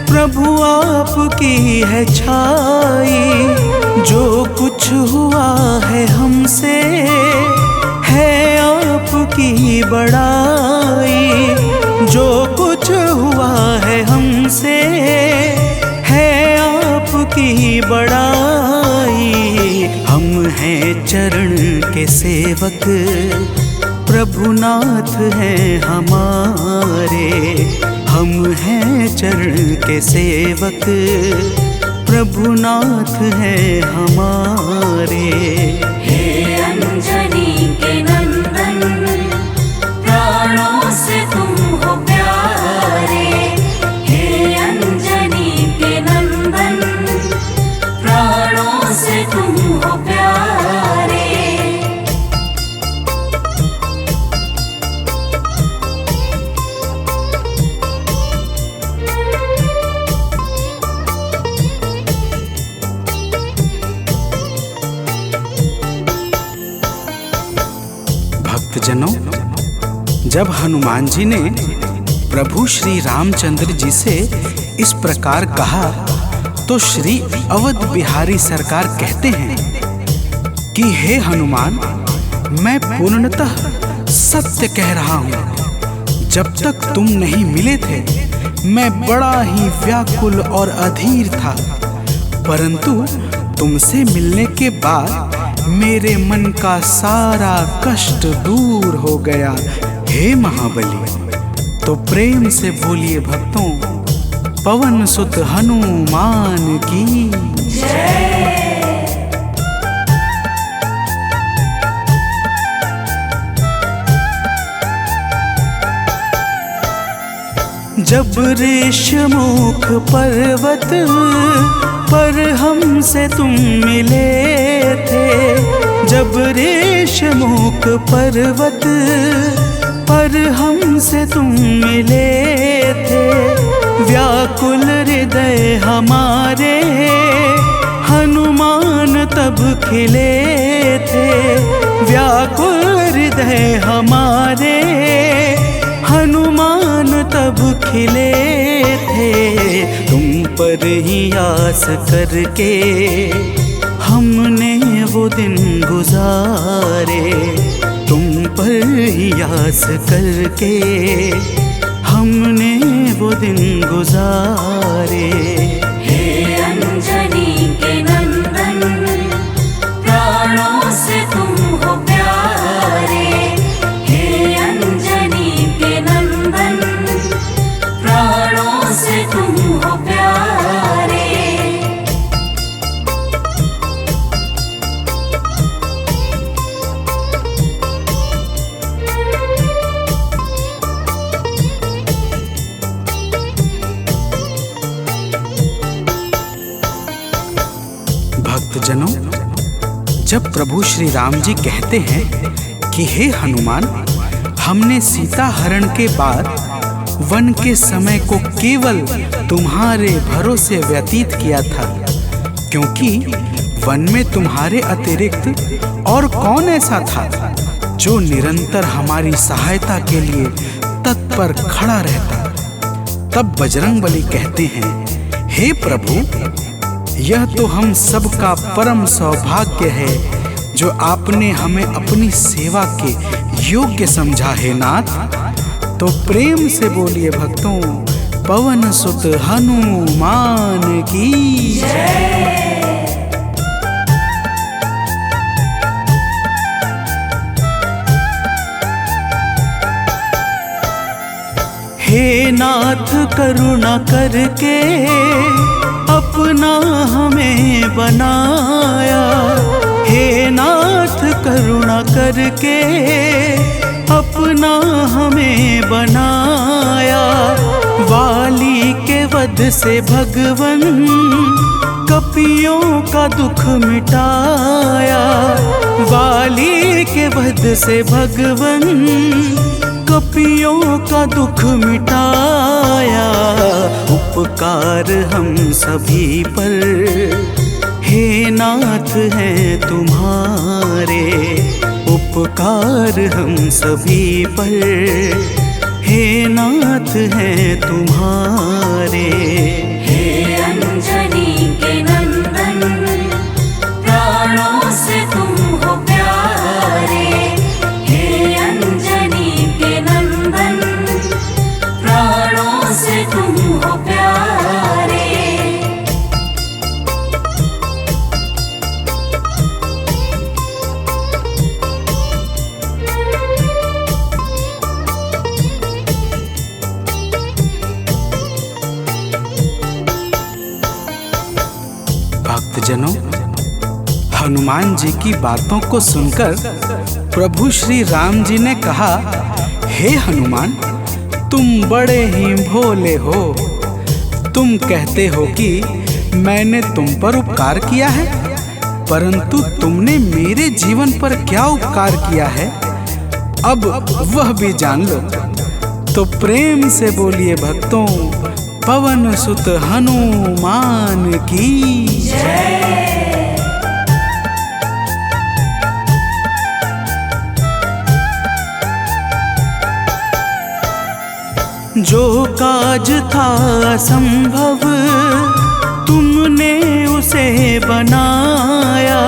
प्रभु आपकी है छाई। जो कुछ हुआ है हमसे है आपकी बड़ाई। जो कुछ हुआ है हमसे है आपकी बड़ाई। हम हैं चरण के सेवक, प्रभुनाथ हैं हमारे। हम हैं चरण के सेवक, प्रभुनाथ हैं हमारे। हे अंजनी के नंदन, प्राणों से तुम हो प्यारे। हे अंजनी के नंदन, प्राणों से तुम हो प्यारे। भक्तजनों, जब हनुमान जी ने प्रभु श्री रामचंद्र जी से इस प्रकार कहा तो श्री अवध बिहारी सरकार कहते हैं कि हे हनुमान, मैं पूर्णतः सत्य कह रहा हूँ। जब तक तुम नहीं मिले थे मैं बड़ा ही व्याकुल और अधीर था, परंतु तुमसे मिलने के बाद मेरे मन का सारा कष्ट दूर हो गया। हे महाबली, तो प्रेम से बोलिए भक्तों, पवन सुत हनुमान की जय। जब ऋषमुख पर्वत पर हमसे तुम मिले थे जब रेशमुख पर्वत पर हमसे तुम मिले थे। व्याकुल हृदय हमारे हनुमान तब खिले थे। व्याकुल हृदय हमारे हनुमान तब खिले थे। तुम पर ही आस करके हमने वो दिन गुजारे। तुम पर ही आस करके हमने वो दिन गुजारे। हे अंजनी के नंदन, प्राणों से तुम हो प्यारे। हे अंजनी के नंदन, प्राणों से तुम हो प्यारे। भक्तजनों, जब प्रभु श्री राम जी कहते हैं कि हे हनुमान, हमने सीता हरण के बाद वन के समय को केवल तुम्हारे भरोसे व्यतीत किया था, क्योंकि वन में तुम्हारे अतिरिक्त और कौन ऐसा था जो निरंतर हमारी सहायता के लिए तत्पर खड़ा रहता। तब बजरंगबली कहते हैं, हे प्रभु, यह तो हम सबका परम सौभाग्य है जो आपने हमें अपनी सेवा के योग्य समझा है नाथ। तो प्रेम से बोलिए भक्तों, पवन सुत हनुमान की जय। हे नाथ करुणा करके अपना हमें बनाया। हे नाथ करुणा करके अपना हमें बनाया। वाली के वध से भगवन कपियों का दुख मिटाया। वाली के वध से भगवन कपियों का दुख मिटाया। उपकार हम सभी पर हे नाथ हैं तुम्हारे। उपकार हम सभी पर हे नाथ हैं तुम्हारे। हे अंजनी के नंदन, प्राणों से तुम हो प्यारे। हे अंजनी के नंदन, प्राणों से तुम हो प्यारे। भक्तजनों, हनुमान जी की बातों को सुनकर प्रभु श्री राम जी ने कहा, हे हनुमान, तुम बड़े ही भोले हो। तुम कहते हो कि मैंने तुम पर उपकार किया है, परंतु तुमने मेरे जीवन पर क्या उपकार किया है, अब वह भी जान लो। तो प्रेम से बोलिए भक्तों, पवन सुत हनुमान की जय। जो काज था असंभव तुमने उसे बनाया।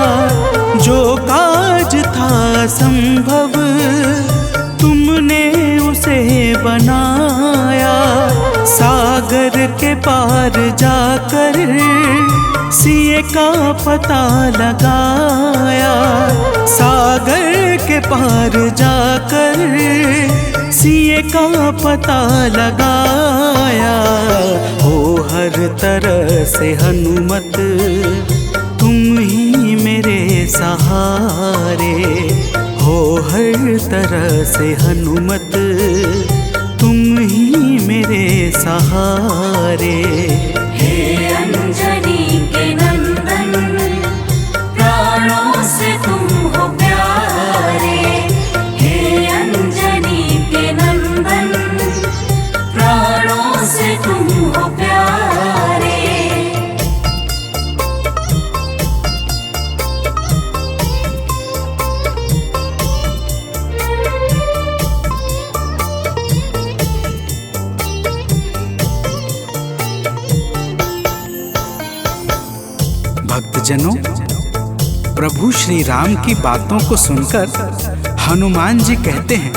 जो काज था असंभव तुमने उसे बनाया। सागर के पार जाकर सिए का पता लगाया। सागर के पार जाकर सिए का पता लगाया। हो हर तरह से हनुमत तुम ही मेरे सहारे। हो हर तरह से हनुमत तुम ही मेरे सहारे। हे अंजनी के भक्तजनों, प्रभु श्री राम की बातों को सुनकर हनुमान जी कहते हैं,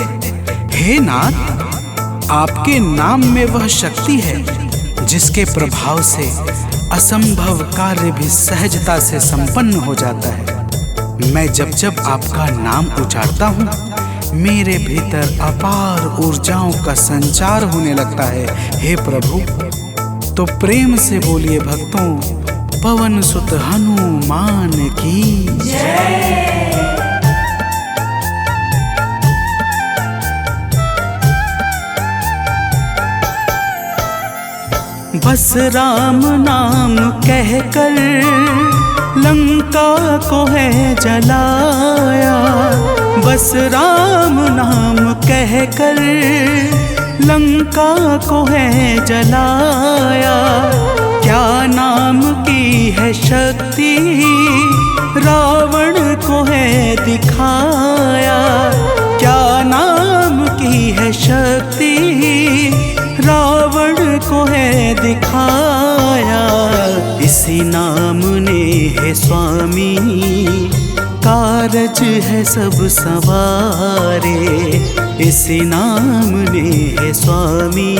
हे नाथ, आपके नाम में वह शक्ति है जिसके प्रभाव से असंभव कार्य भी सहजता से संपन्न हो जाता है। मैं जब जब आपका नाम उच्चारता हूँ, मेरे भीतर अपार ऊर्जाओं का संचार होने लगता है। हे प्रभु, तो प्रेम से बोलिए भक्तों, पवन सुत हनुमान की जय। बस राम नाम कहकर लंका को है जलाया, बस राम नाम कहकर लंका को है जलाया। क्या नाम की है शक्ति रावण को है दिखाया, क्या नाम की है शक्ति रावण को है दिखाया। इसी नाम ने है स्वामी कारज है सब सवारे, इसी नाम ने है स्वामी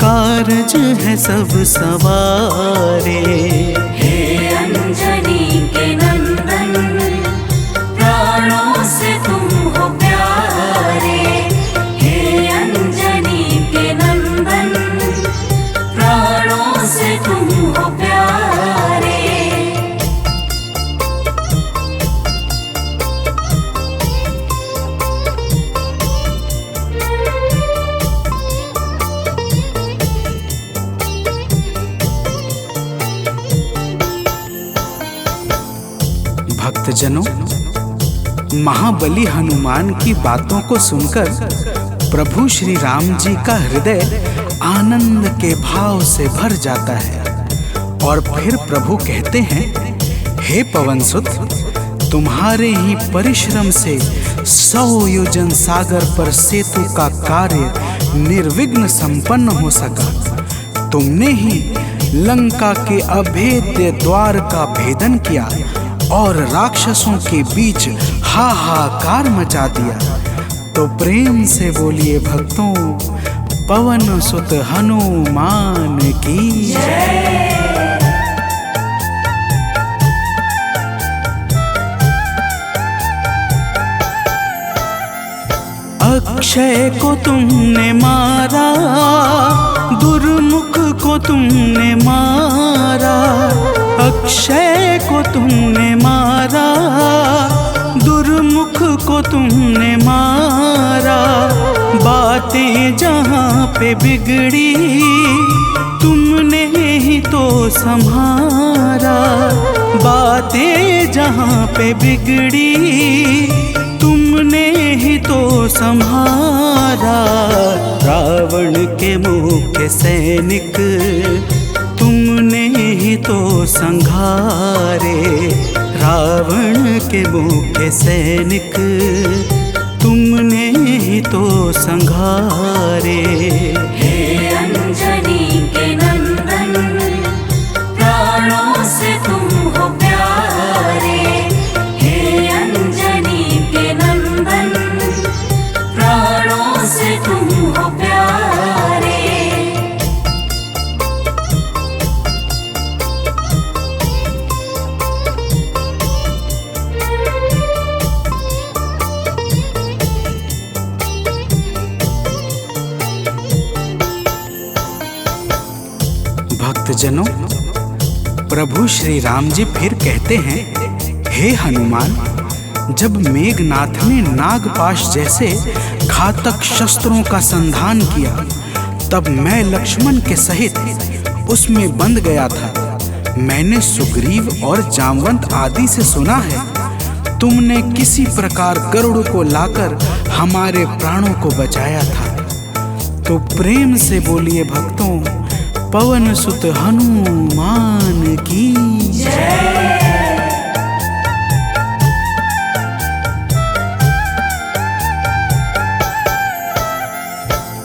कारज है सब सवारे। हे अंजनी के नंदन, प्राणों से तुम हो प्यारे। हे अंजनी के नंदन, प्राणों से तुम हो प्यारे। भक्तजनों, महाबली हनुमान की बातों को सुनकर प्रभु श्री राम जी का हृदय आनंद के भाव से भर जाता है और फिर प्रभु कहते हैं, हे पवनसुत, तुम्हारे ही परिश्रम से 100 योजन सागर पर सेतु का कार्य निर्विघ्न संपन्न हो सका। तुमने ही लंका के अभेद्य द्वार का भेदन किया और राक्षसों के बीच हाहाकार मचा दिया। तो प्रेम से बोलिए भक्तों, पवन सुत हनुमान की जय। अक्षय को तुमने मारा, दुर्मुख को तुमने मारा, अक्षय को तुमने मारा, दुर्मुख को तुमने मारा। बातें जहाँ पे बिगड़ी तुमने ही तो संहारा, बातें जहाँ पे बिगड़ी तुमने ही तो संहारा। रावण के मुख्य सैनिक तुमने ही तो संघारे, रावण के मुख्य सैनिक तुमने ही तो संघारे। हे अंजनी के नंदन, प्राणों से तुम हो प्यारे। हे अंजनी के नंदन, प्राणों से तुम हो प्यारे। भक्तजनों, प्रभु श्री राम जी फिर कहते हैं, हे हनुमान, जब मेघनाथ ने नागपाश जैसे घातक शस्त्रों का संधान किया, तब मैं लक्ष्मण के सहित उसमें बंध गया था। मैंने सुग्रीव और जामवंत आदि से सुना है, तुमने किसी प्रकार गरुड़ को लाकर हमारे प्राणों को बचाया था। तो प्रेम से बोलिए भक्तों, पवन सुत हनुमान की जय।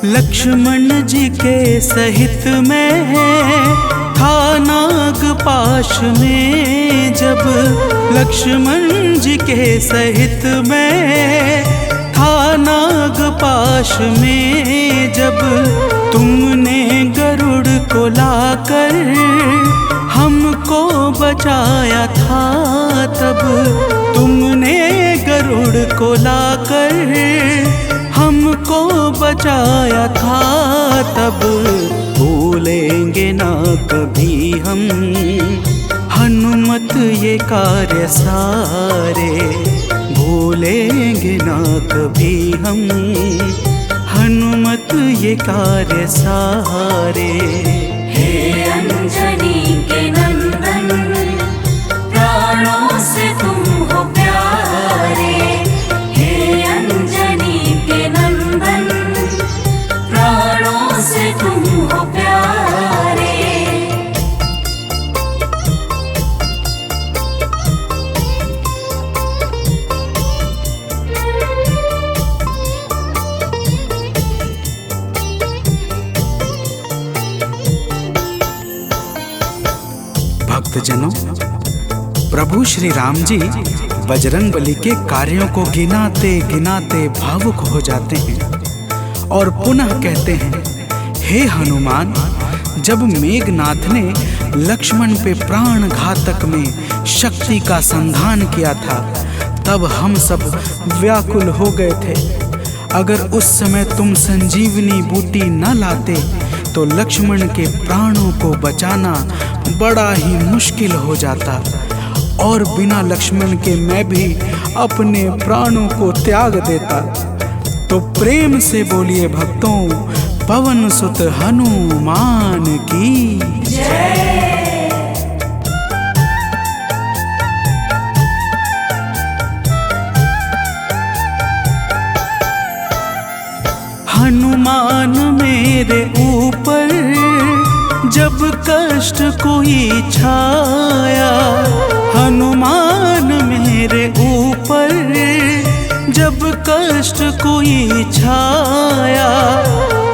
लक्ष्मण जी के सहित में था नाग पाश में। जब लक्ष्मण जी के सहित में था नाग पाश में, जब तुमने गरुड़ को लाकर हमको बचाया था, तब तुमने गरुड़ को लाकर हमको बचाया था, तब भूलेंगे ना कभी हम हनुमत ये कार्य सारे, भूलेंगे ना कभी हम हनुमत ये कार्य सारे। हे अंजनी के नंदन, प्राणों से तुम हो प्यारे। हे अंजनी के नंदन, प्राणों से तुम हो प्यारे। भक्तजनों, प्रभु श्री राम जी बजरंगबली के कार्यों को गिनाते गिनाते भावुक हो जाते हैं और पुनः कहते हैं, हे हनुमान, जब मेघनाथ ने लक्ष्मण पे प्राण घातक में शक्ति का संधान किया था, तब हम सब व्याकुल हो गए थे। अगर उस समय तुम संजीवनी बूटी न लाते तो लक्ष्मण के प्राणों को बचाना बड़ा ही मुश्किल हो जाता, और बिना लक्ष्मण के मैं भी अपने प्राणों को त्याग देता। तो प्रेम से बोलिए भक्तों, पवन सुत हनुमान की जय। हनुमान मेरे ऊपर जब कष्ट कोई छाया, हनुमान मेरे ऊपर जब कष्ट कोई छाया,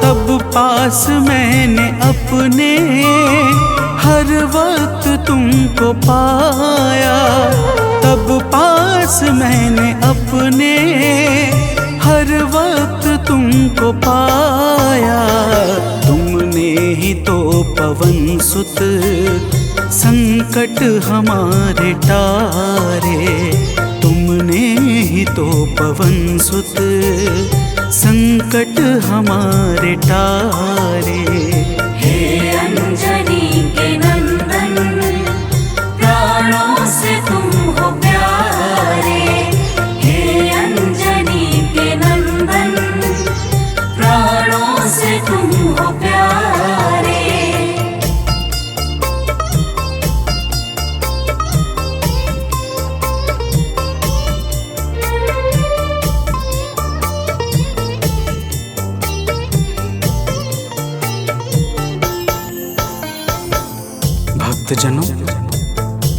तब पास मैंने अपने हर वक्त तुमको पाया, तब पास मैंने अपने हर वक्त तुमको पाया। तुमने ही तो पवन सुत संकट हमारे टारे, तुमने ही तो पवन सुत संकट हमारे टारे। हे अंजनी के नंदन, प्राणों से तुम हो प्यारे। हे अंजनी के नंदन, प्राणों से तुम हो प्यारे। भक्तजनों,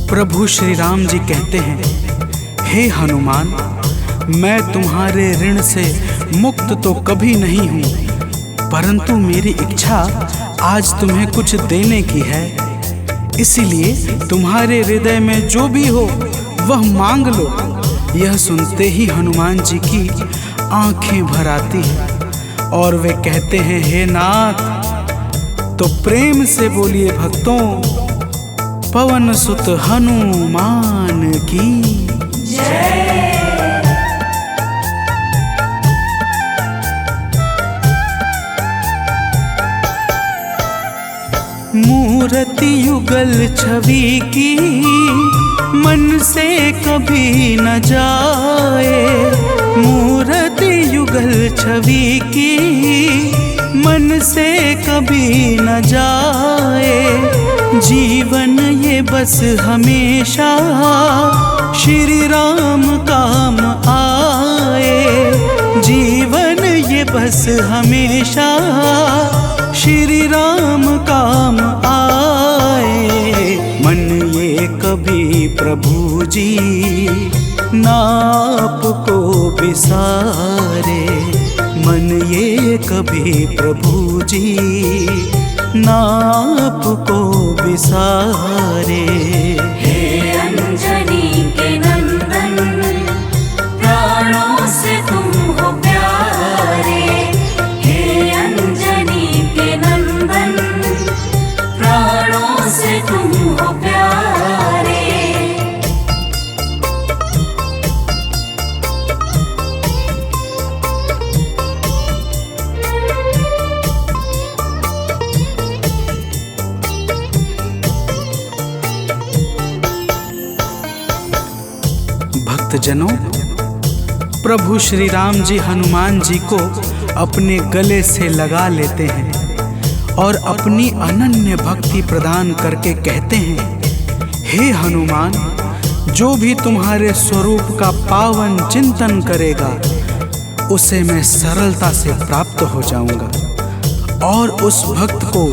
प्रभु श्री राम जी कहते हैं, हे हनुमान, मैं तुम्हारे ऋण से मुक्त तो कभी नहीं हूँ, परंतु मेरी इच्छा आज तुम्हें कुछ देने की है। इसीलिए तुम्हारे हृदय में जो भी हो वह मांग लो। यह सुनते ही हनुमान जी की आंखें भर आती हैं और वे कहते हैं, हे नाथ। तो प्रेम से बोलिए भक्तों, पवन सुत हनुमान की जय। मूर्ति युगल छवि की मन से कभी न जाए, मूर्ति युगल छवि की मन से कभी न जाए। जीवन ये बस हमेशा श्री राम काम आए, जीवन ये बस हमेशा श्री राम काम आए। मन ये कभी प्रभु जी नाप को बिसारे, मन ये कभी प्रभु जी नाप को विसारे। हे अंजनी के नंदन, प्राणों से तुम हो प्यारे। हे अंजनी के नंदन, प्राणों से तुम हो प्यारे। भक्तजनों, प्रभु श्री राम जी हनुमान जी को अपने गले से लगा लेते हैं और अपनी अनन्य भक्ति प्रदान करके कहते हैं, हे हनुमान, जो भी तुम्हारे स्वरूप का पावन चिंतन करेगा उसे मैं सरलता से प्राप्त हो जाऊंगा और उस भक्त को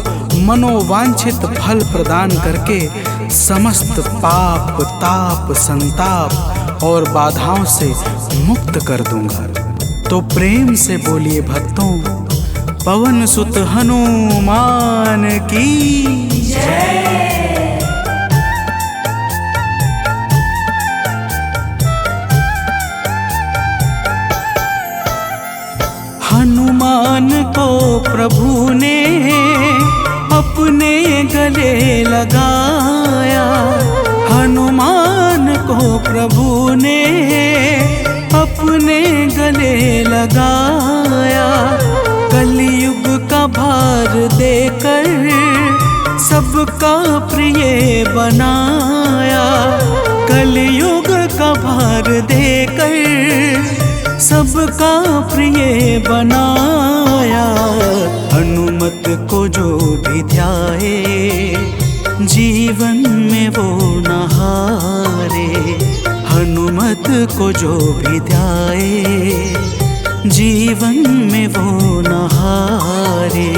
मनोवांछित फल प्रदान करके समस्त पाप, ताप, संताप और बाधाओं से मुक्त कर दूंगा। तो प्रेम से बोलिए भक्तों, पवन सुत हनुमान की जय। हनुमान को प्रभु ने अपने गले लगाया। हनुमान को प्रभु ने अपने गले लगाया। कलयुग का भार देकर सबका प्रिय बनाया। कलयुग का भार देकर सबका प्रिय बनाया। हनुमत को जो भी ध्याए जीवन में वो न हारे। हनुमत को जो भी ध्याए जीवन में वो न हारे।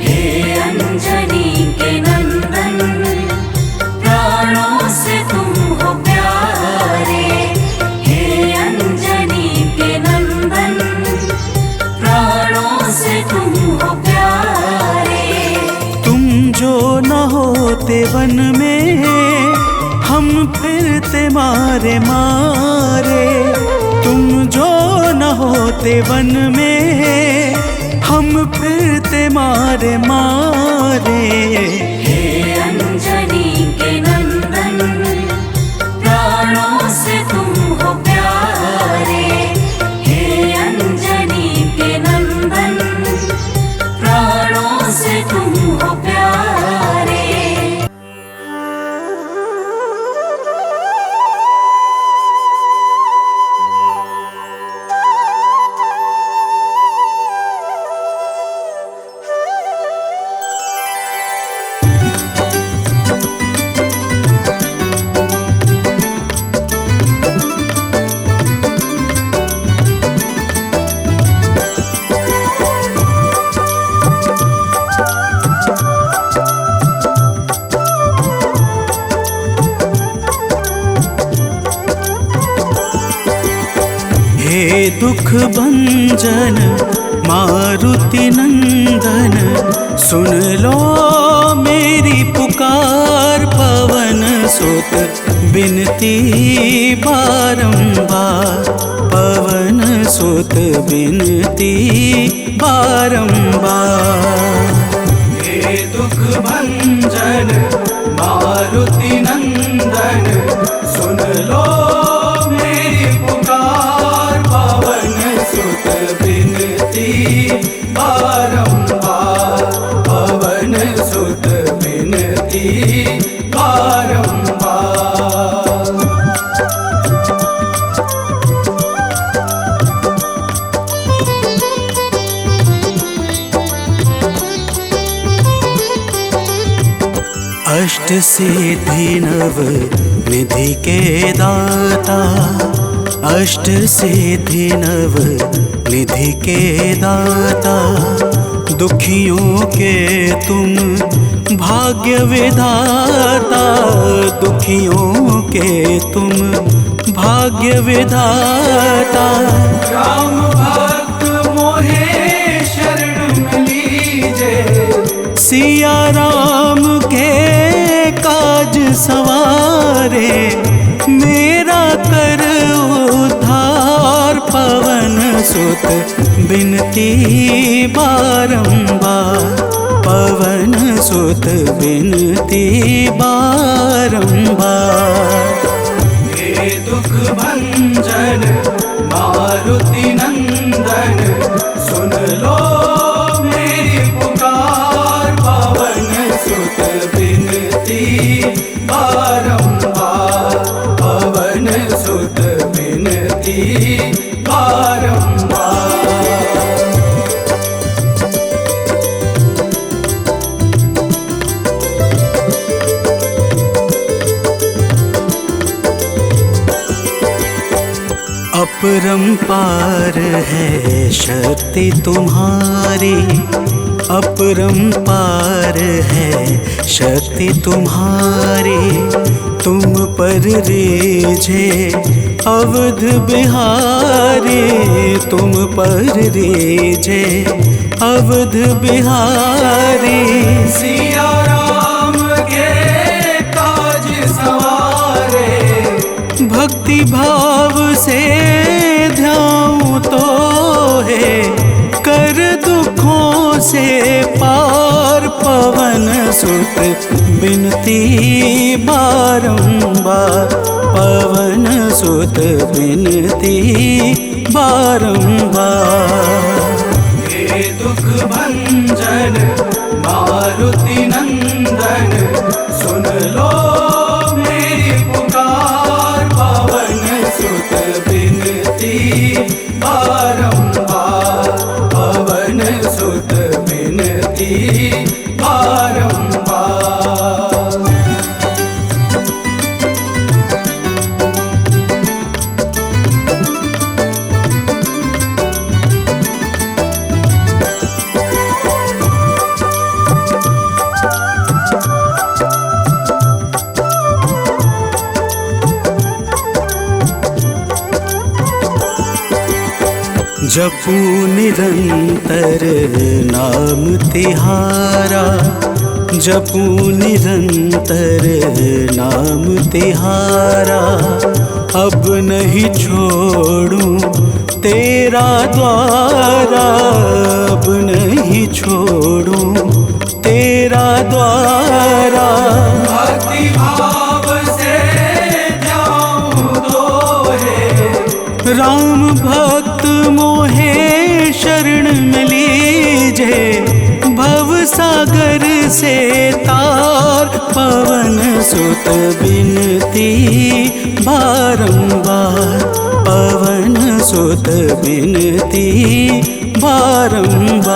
हे अंजनी के नंदन, प्राणों से तुम हो प्यारे। हे अंजनी के नंदन, प्राणों से तुम हो प्यारे। तुम जो न होते वन में हम फिरते मारे मारे। तुम जो न होते वन में हम फिरते मारे मारे। हे अंजनी के नंदन, प्राणों से तुम हो प्यारे। हे अंजनी के नंदन, प्राणों से तुम हो प्यारे। हे दुख भंजन मारुति नंदन, सुन लो मेरी पुकार। पवन सुत बिनती बारंबार। पवन सुत बिनती बारंबार। हे दुख भंजन मारुति नंदन, सुन लो मेरी पुकार। पवन सुत बिनती बारंबार। पवन सुत बिनती बारंबार। अष्ट सिद्धि नव निधि के दाता। अष्ट सिद्धि नव निधि के दाता। दुखियों के तुम भाग्य विधाता। दुखियों के तुम भाग्य विधाता। राम भक्त मोहे सुत बिनती बारंबार, पवन सुत बिनती बारंबार। हे दुख भंजन मारुति नंदन, सुन लो मेरी पुकार, पवन सुत बिनती बारंबार, पवन सुत बिनती बारंबार। अपरंपार है शक्ति तुम्हारी, अपरंपार है शक्ति तुम्हारी, तुम पर रीझे अवध बिहारी, तुम पर रीझे अवध बिहारी। सिया राम के काज सवारे, भक्ति भाव से ध्याऊं तो है, कर दुखों से पार, पवन सुत बिनती बारंबार, पवन सुत बिनती बारंबार। हे दुख भंजन मारुति नंदन, सुन लो मेरी पुकार, पवन सुत बिनती बारंबार, पवन सुत बिनती बारंबार। जपू निरंतर नाम तिहारा, जपू निरंतर नाम तिहारा, अब नहीं छोड़ूं तेरा द्वारा, अब नहीं छोड़ूं तेरा द्वारा। भक्ति भाव से जाऊं तो है, राम भक्त मोहे शरण में लीजे, भव सागर से तार, पवन सुत बिनती बारंबार, पवन सुत बिनती बारंबार।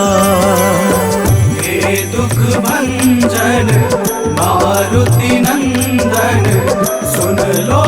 हे दुख भंजन मारुति नंदन, सुन लो